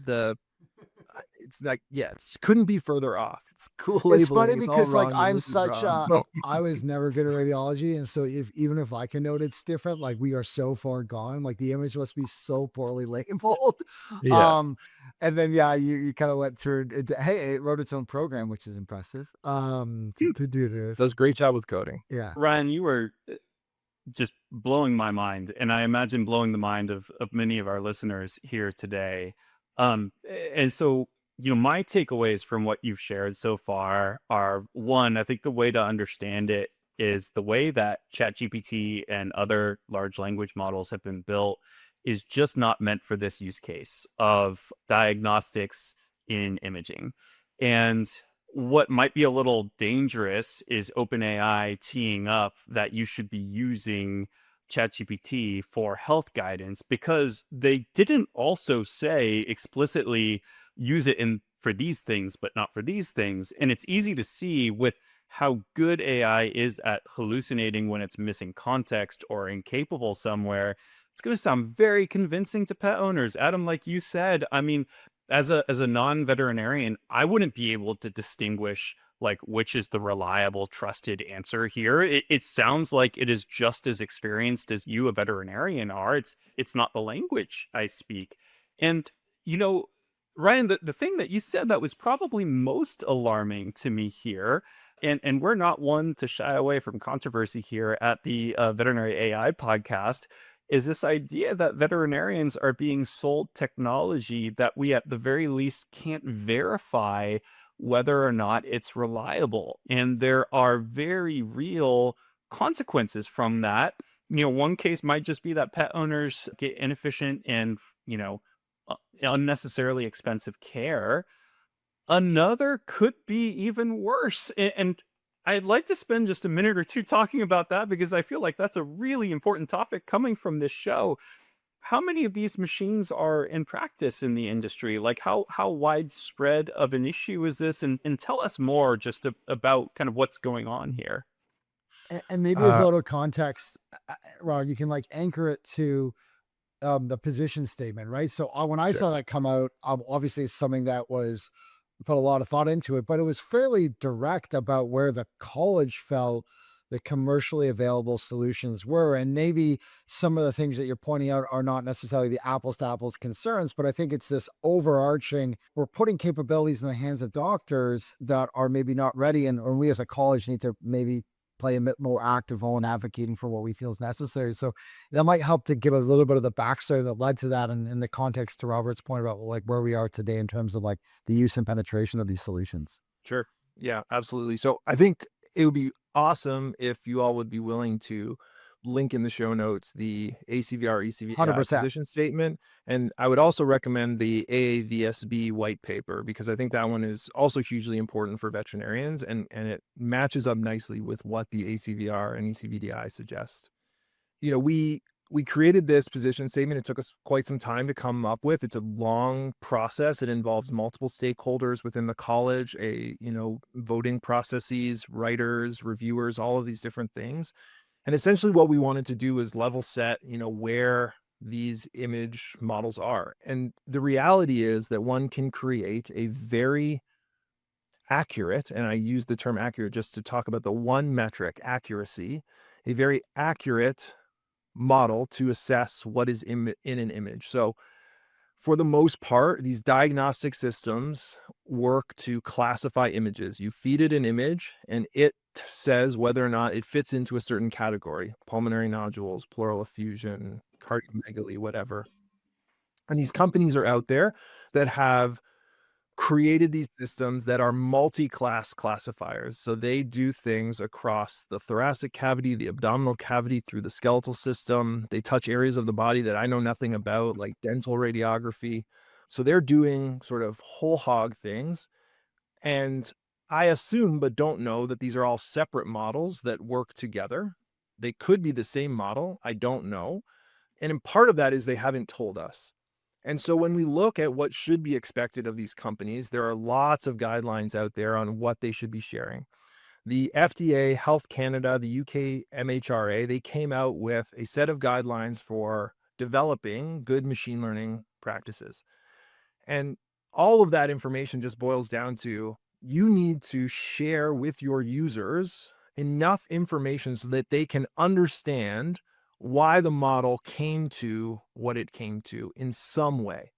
it's like, yeah, it couldn't be further off. It's cool labeling. It's funny because all like wrong, I'm this is such wrong. I was never good at radiology, and so even if I can note it's different, like we are so far gone, like the image must be so poorly labeled. Yeah. And then you kind of went through it. Hey, it wrote its own program, which is impressive. To do this. Does a great job with coding. Yeah. Ryan, you were just blowing my mind, and I imagine blowing the mind of many of our listeners here today. And so, my takeaways from what you've shared so far are, one, I think the way to understand it is the way that ChatGPT and other large language models have been built is just not meant for this use case of diagnostics in imaging. And what might be a little dangerous is OpenAI teeing up that you should be using ChatGPT for health guidance, because they didn't also say explicitly use it for these things, but not for these things. And it's easy to see with how good AI is at hallucinating when it's missing context or incapable somewhere. It's going to sound very convincing to pet owners. Adam, like you said, I mean, as a non-veterinarian, I wouldn't be able to distinguish like which is the reliable, trusted answer here. It sounds like it is just as experienced as you, a veterinarian, are. It's not the language I speak. And You know, Ryan, the thing that you said that was probably most alarming to me here, and we're not one to shy away from controversy here at the Veterinary AI podcast, is this idea that veterinarians are being sold technology that we at the very least can't verify whether or not it's reliable. And there are very real consequences from that. One case might just be that pet owners get inefficient and, you know, unnecessarily expensive care. Another could be even worse. And I'd like to spend just a minute or two talking about that because I feel like that's a really important topic coming from this show. How many of these machines are in practice in the industry? Like how widespread of an issue is this? And tell us more just about kind of what's going on here. And maybe as a Uh, little context, Ron, you can like anchor it to the position statement, right? So when I sure. saw that come out, obviously it's something that was put a lot of thought into it, but it was fairly direct about where the college felt the commercially available solutions were. And maybe some of the things that you're pointing out are not necessarily the apples to apples concerns, but I think it's this overarching, we're putting capabilities in the hands of doctors that are maybe not ready. And or we as a college need to maybe play a bit more active role in advocating for what we feel is necessary. So that might help to give a little bit of the backstory that led to that, and in the context to Robert's point about like where we are today in terms of like the use and penetration of these solutions. Sure. Yeah, absolutely. So I think it would be awesome if you all would be willing to link in the show notes the ACVR ECVI 100%. position statement. And I would also recommend the AAVSB white paper because I think that one is also hugely important for veterinarians and it matches up nicely with what the ACVR and ECVDI suggest. We created this position statement. It took us quite some time to come up with. It's a long process. It involves multiple stakeholders within the college, voting processes, writers, reviewers, all of these different things. And essentially what we wanted to do is level set, where these image models are. And the reality is that one can create a very accurate, and I use the term accurate just to talk about the one metric, accuracy, a very accurate model to assess what is in an image. So for the most part, these diagnostic systems work to classify images. You feed it an image and it says whether or not it fits into a certain category, pulmonary nodules, pleural effusion, cardiomegaly, whatever. And these companies are out there that have created these systems that are multi-class classifiers. So they do things across the thoracic cavity, the abdominal cavity, through the skeletal system. They touch areas of the body that I know nothing about, like dental radiography. So they're doing sort of whole hog things. And I assume, but don't know, that these are all separate models that work together. They could be the same model. I don't know. And in part of that is they haven't told us. And so when we look at what should be expected of these companies, there are lots of guidelines out there on what they should be sharing. The FDA, Health Canada, the UK MHRA, they came out with a set of guidelines for developing good machine learning practices. And all of that information just boils down to you need to share with your users enough information so that they can understand why the model came to what it came to in some way.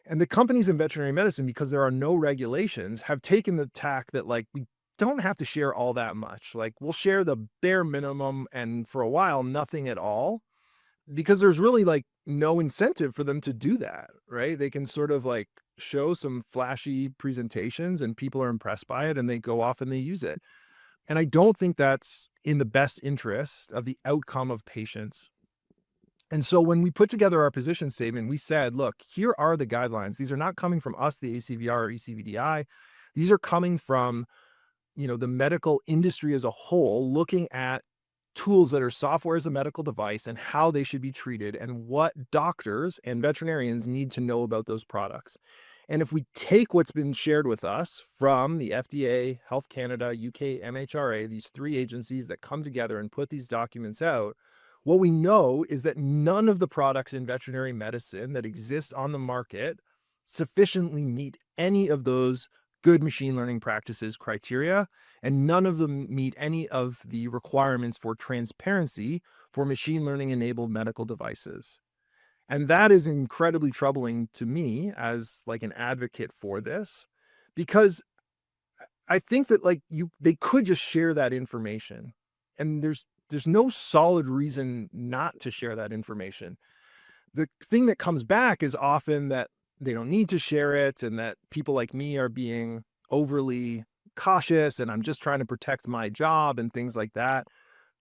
And the companies in veterinary medicine, because there are no regulations, have taken the tack that like we don't have to share all that much. Like we'll share the bare minimum and for a while nothing at all because there's really like no incentive for them to do that, right? They can sort of like show some flashy presentations and people are impressed by it and they go off and they use it. And I don't think that's in the best interest of the outcome of patients. And so when we put together our position statement, we said, look, here are the guidelines. These are not coming from us, the ACVR or ECVDI. These are coming from, the medical industry as a whole, looking at tools that are software as a medical device and how they should be treated and what doctors and veterinarians need to know about those products. And if we take what's been shared with us from the FDA, Health Canada, UK MHRA, these three agencies that come together and put these documents out, what we know is that none of the products in veterinary medicine that exist on the market sufficiently meet any of those good machine learning practices criteria, and none of them meet any of the requirements for transparency for machine learning enabled medical devices. And that is incredibly troubling to me as like an advocate for this, because I think that like they could just share that information, and there's no solid reason not to share that information. The thing that comes back is often that they don't need to share it, and that people like me are being overly cautious, and I'm just trying to protect my job and things like that.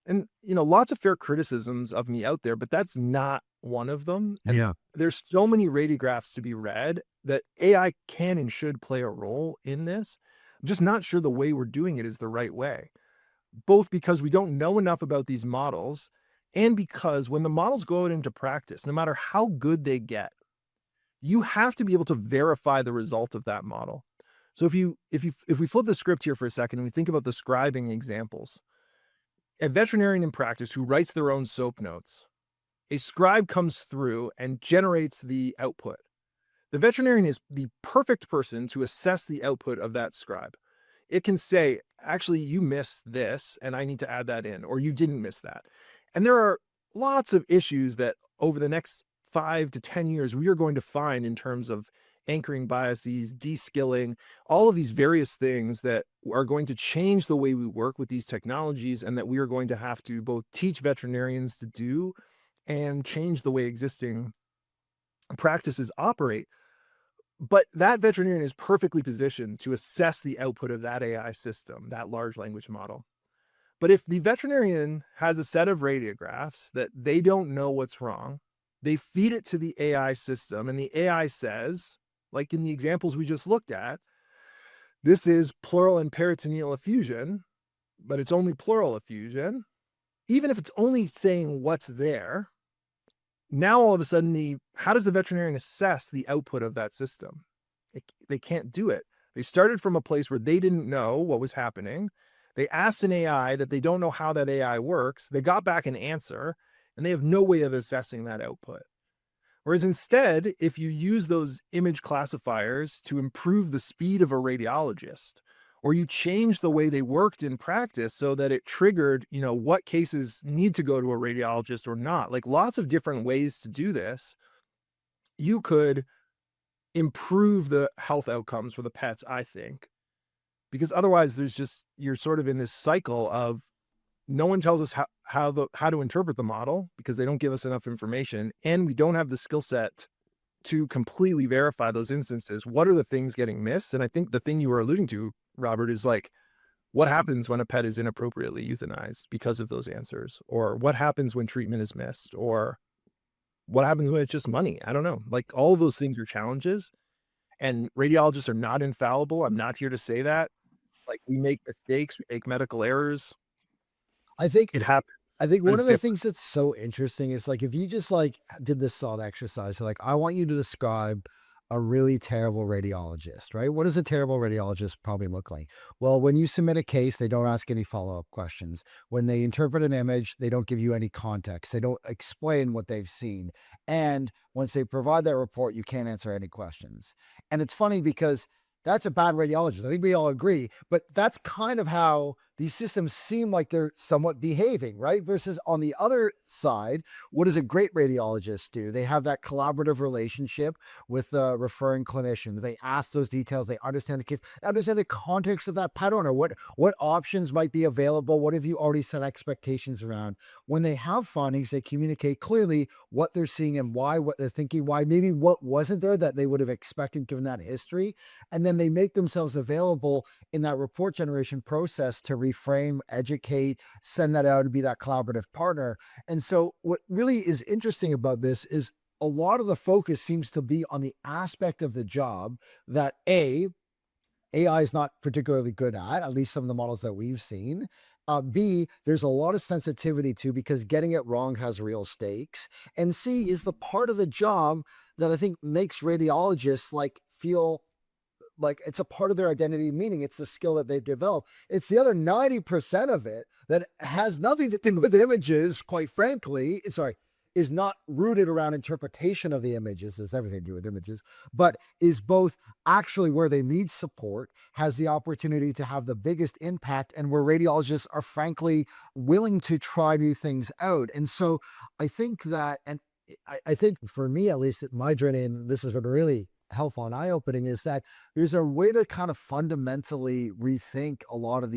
And lots of fair criticisms of me out there, but that's not one of them. And Yeah. there's so many radiographs to be read that AI can and should play a role in this. I'm just not sure the way we're doing it is the right way, both because we don't know enough about these models, and because when the models go out into practice, no matter how good they get, you have to be able to verify the result of that model. So if we flip the script here for a second and we think about the scribing examples, a veterinarian in practice who writes their own soap notes, a scribe comes through and generates the output. The veterinarian is the perfect person to assess the output of that scribe. It can say, actually, you missed this and I need to add that in, or you didn't miss that. And there are lots of issues that over the next 5 to 10 years, we are going to find in terms of anchoring biases, de-skilling, all of these various things that are going to change the way we work with these technologies, and that we are going to have to both teach veterinarians to do and change the way existing practices operate. But that veterinarian is perfectly positioned to assess the output of that AI system, that large language model. But if the veterinarian has a set of radiographs that they don't know what's wrong, they feed it to the AI system, and the AI says, like in the examples we just looked at, this is pleural and peritoneal effusion, but it's only pleural effusion. Even if it's only saying what's there, now all of a sudden, how does the veterinarian assess the output of that system? They can't do it. They started from a place where they didn't know what was happening. They asked an AI that they don't know how that AI works. They got back an answer, and they have no way of assessing that output. Whereas instead, if you use those image classifiers to improve the speed of a radiologist, or you change the way they worked in practice so that it triggered, what cases need to go to a radiologist or not, like lots of different ways to do this, you could improve the health outcomes for the pets, I think. Because otherwise you're sort of in this cycle of no one tells us how to interpret the model because they don't give us enough information, and we don't have the skill set to completely verify those instances. What are the things getting missed? And I think the thing you were alluding to, Robert, is like, what happens when a pet is inappropriately euthanized because of those answers? Or what happens when treatment is missed? Or what happens when it's just money? I don't know. Like, all of those things are challenges, and radiologists are not infallible. I'm not here to say that. Like, we make mistakes, we make medical errors. I think It happens. I think But one it's of the different. things that's so interesting is like if you just like did this thought exercise, so like I want you to describe a really terrible radiologist, right? What does a terrible radiologist probably look like? Well, when you submit a case, they don't ask any follow-up questions. When they interpret an image, they don't give you any context. They don't explain what they've seen. And once they provide that report, you can't answer any questions. And it's funny because that's a bad radiologist. I think we all agree, but that's kind of how these systems seem like they're somewhat behaving, right? Versus on the other side, what does a great radiologist do? They have that collaborative relationship with the referring clinician. They ask those details. They understand the case, they understand the context of that pet owner. What options might be available? What have you already set expectations around? When they have findings, they communicate clearly what they're seeing and why, what they're thinking, why maybe what wasn't there that they would have expected given that history. And then they make themselves available in that report generation process to reframe, educate, send that out and be that collaborative partner. And so what really is interesting about this is a lot of the focus seems to be on the aspect of the job that AI is not particularly good at least some of the models that we've seen. B, there's a lot of sensitivity to because getting it wrong has real stakes. And C is the part of the job that I think makes radiologists like feel like it's a part of their identity, meaning it's the skill that they've developed. It's the other 90% of it that has nothing to do with images, quite frankly. Sorry, is not rooted around interpretation of the images. There's everything to do with images, but is both actually where they need support, has the opportunity to have the biggest impact, and where radiologists are frankly willing to try new things out. And so I think that, and I think for me, at least at my journey, and this has been really helpful and eye-opening, is that there's a way to kind of fundamentally rethink a lot of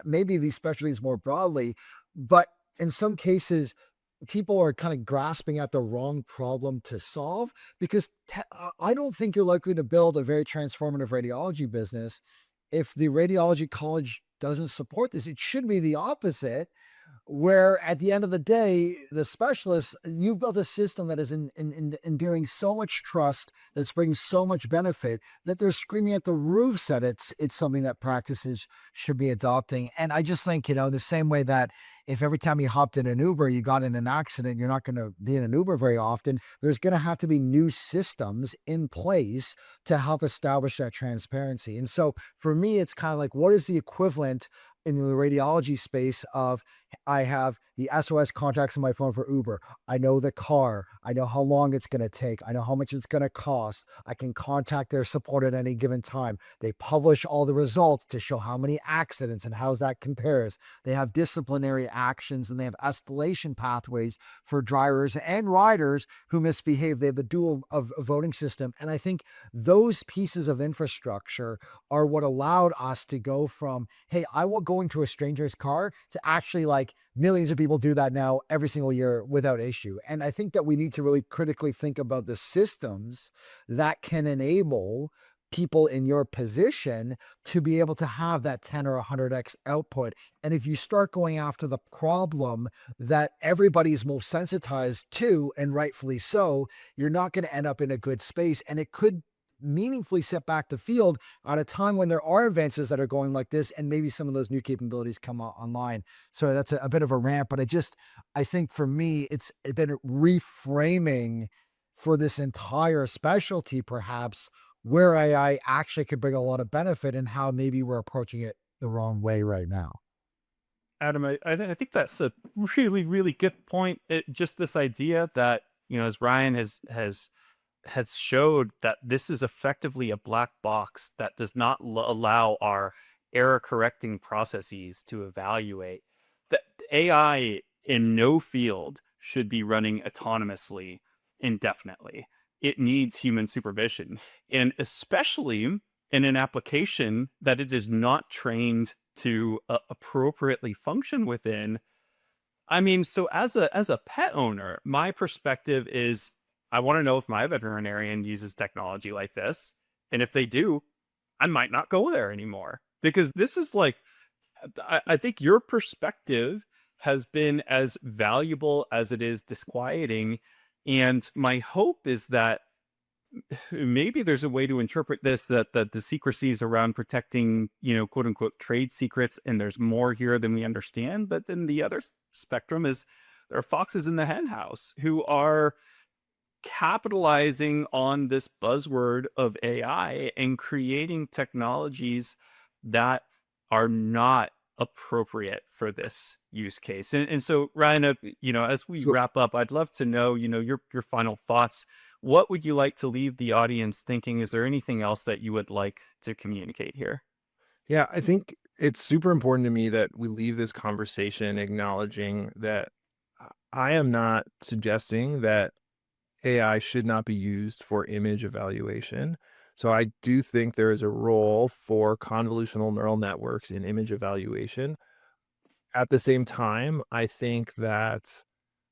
maybe these specialties more broadly, but in some cases, people are kind of grasping at the wrong problem to solve because I don't think you're likely to build a very transformative radiology business if the radiology college doesn't support this. It should be the opposite, where at the end of the day, the specialists, you've built a system that is endearing so much trust, that's bringing so much benefit, that they're screaming at the roofs that it's something that practices should be adopting. And I just think, the same way that if every time you hopped in an Uber, you got in an accident, you're not going to be in an Uber very often. There's going to have to be new systems in place to help establish that transparency. And so for me, it's kind of like, what is the equivalent in the radiology space of, I have the SOS contacts on my phone for Uber. I know the car. I know how long it's going to take. I know how much it's going to cost. I can contact their support at any given time. They publish all the results to show how many accidents and how that compares. They have disciplinary actions and they have escalation pathways for drivers and riders who misbehave. They have the dual of voting system. And I think those pieces of infrastructure are what allowed us to go from, hey, I will go into a stranger's car, to actually like millions of people do that now every single year without issue. And I think that we need to really critically think about the systems that can enable people in your position to be able to have that 10 or 100x output. And if you start going after the problem that everybody's most sensitized to, and rightfully so, you're not going to end up in a good space. And it could meaningfully set back the field at a time when there are advances that are going like this, and maybe some of those new capabilities come online. So that's a bit of a rant, but I think for me, it's been reframing for this entire specialty, perhaps, where AI actually could bring a lot of benefit and how maybe we're approaching it the wrong way right now. Adam, I think that's a really, really good point. Just this idea that, as Ryan has showed, that this is effectively a black box that does not allow our error correcting processes to evaluate. That AI in no field should be running autonomously indefinitely. It needs human supervision, and especially in an application that it is not trained to appropriately function within. I mean, so as a pet owner, my perspective is, I want to know if my veterinarian uses technology like this. And if they do, I might not go there anymore. Because this is like, I think your perspective has been as valuable as it is disquieting. And my hope is that maybe there's a way to interpret this, that the secrecies around protecting, quote unquote, trade secrets, and there's more here than we understand. But then the other spectrum is, there are foxes in the hen house who are capitalizing on this buzzword of AI and creating technologies that are not appropriate for this use case. And so, Ryan, as we So wrap up, I'd love to know, your final thoughts. What would you like to leave the audience thinking? Is there anything else that you would like to communicate here? yeah, I think it's super important to me that we leave this conversation acknowledging that I am not suggesting that AI should not be used for image evaluation. So I do think there is a role for convolutional neural networks in image evaluation. At the same time, I think that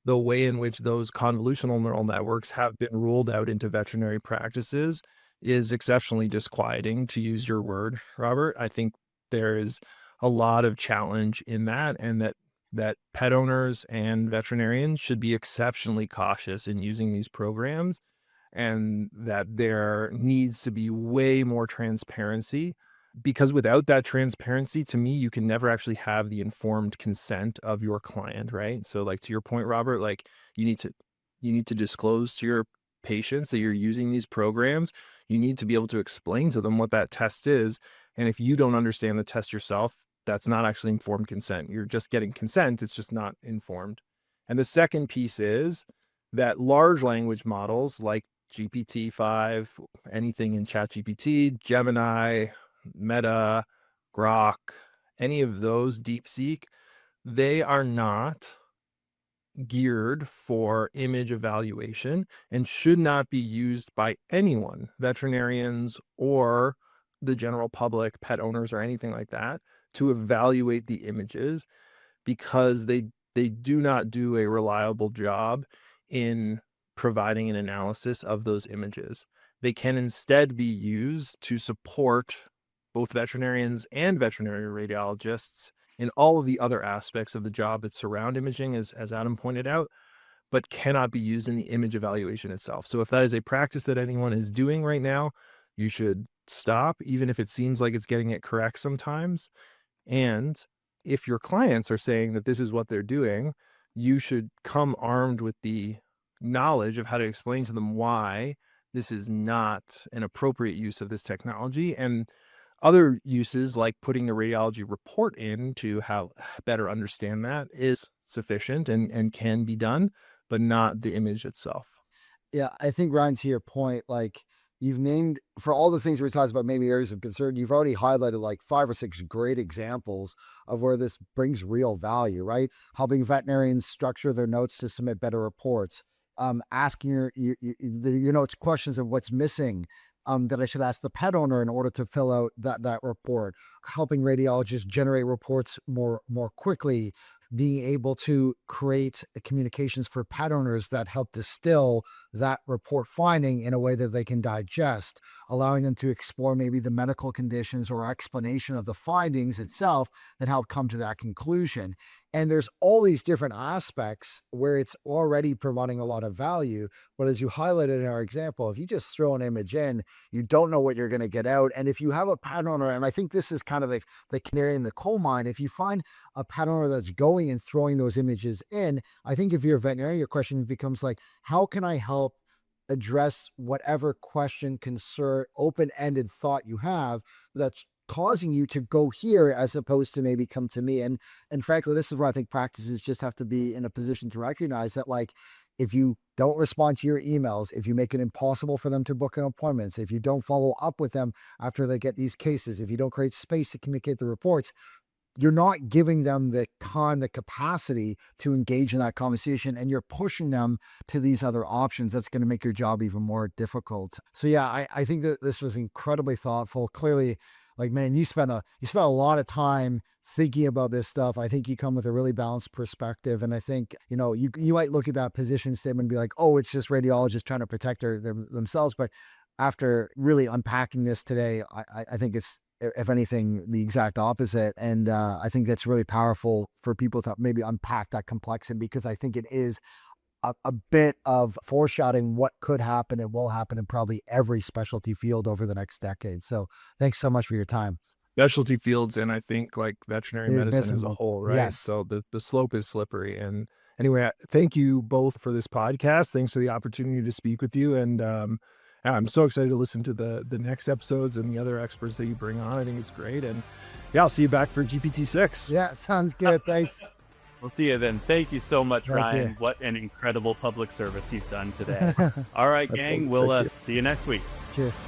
the way in which those convolutional neural networks have been ruled out into veterinary practices is exceptionally disquieting, to use your word, Robert. I think there is a lot of challenge in that, and that pet owners and veterinarians should be exceptionally cautious in using these programs, and that there needs to be way more transparency, because without that transparency, to me, you can never actually have the informed consent of your client, right? So like to your point, Robert, like you need to disclose to your patients that you're using these programs. You need to be able to explain to them what that test is. And if you don't understand the test yourself, that's not actually informed consent. You're just getting consent. It's just not informed. And the second piece is that large language models like GPT-5, anything in ChatGPT, Gemini, Meta, Grok, any of those, DeepSeek, they are not geared for image evaluation and should not be used by anyone, veterinarians or the general public, pet owners, or anything like that, to evaluate the images, because they do not do a reliable job in providing an analysis of those images. They can instead be used to support both veterinarians and veterinary radiologists in all of the other aspects of the job that surround imaging, as Adam pointed out, but cannot be used in the image evaluation itself. So if that is a practice that anyone is doing right now, you should stop, even if it seems like it's getting it correct sometimes. And if your clients are saying that this is what they're doing, you should come armed with the knowledge of how to explain to them why this is not an appropriate use of this technology, and other uses like putting the radiology report in to have better understand that is sufficient and can be done, but not the image itself. Yeah, I think, Ryan, to your point, like, you've named, for all the things we talked about, maybe areas of concern, you've already highlighted like 5 or 6 great examples of where this brings real value, right? Helping veterinarians structure their notes to submit better reports, asking your notes questions of what's missing, that I should ask the pet owner in order to fill out that report, helping radiologists generate reports more quickly, being able to create communications for pet owners that help distill that report finding in a way that they can digest, allowing them to explore maybe the medical conditions or explanation of the findings itself that help come to that conclusion. And there's all these different aspects where it's already providing a lot of value. But as you highlighted in our example, if you just throw an image in, you don't know what you're going to get out. And if you have a pet owner, and I think this is kind of the canary in the coal mine, if you find a pet owner that's going and throwing those images in, I think if you're a veterinarian, your question becomes like, how can I help address whatever question, concern, open-ended thought you have that's causing you to go here as opposed to maybe come to me. And frankly, this is where I think practices just have to be in a position to recognize that, like, if you don't respond to your emails, if you make it impossible for them to book an appointments, if you don't follow up with them after they get these cases, if you don't create space to communicate the reports, you're not giving them the time, the capacity to engage in that conversation, and you're pushing them to these other options. That's going to make your job even more difficult. So yeah, I think that this was incredibly thoughtful. Clearly, like, man, you spent a lot of time thinking about this stuff. I think you come with a really balanced perspective. And I think, you might look at that position statement and be like, oh, it's just radiologists trying to protect themselves. But after really unpacking this today, I think it's, if anything, the exact opposite. And I think that's really powerful for people to maybe unpack that complexity, because I think it is a bit of foreshadowing what could happen and will happen in probably every specialty field over the next decade. So thanks so much for your time. Specialty fields, and I think like veterinary medicine as a whole, right? Yes. So the slope is slippery. And anyway, thank you both for this podcast. Thanks for the opportunity to speak with you. And I'm so excited to listen to the next episodes and the other experts that you bring on. I think it's great. And yeah, I'll see you back for GPT-6. Yeah, sounds good. Thanks. We'll see you then. Thank you so much, Thank Ryan. you. What an incredible public service you've done today. All right, gang. We'll see you next week. Cheers.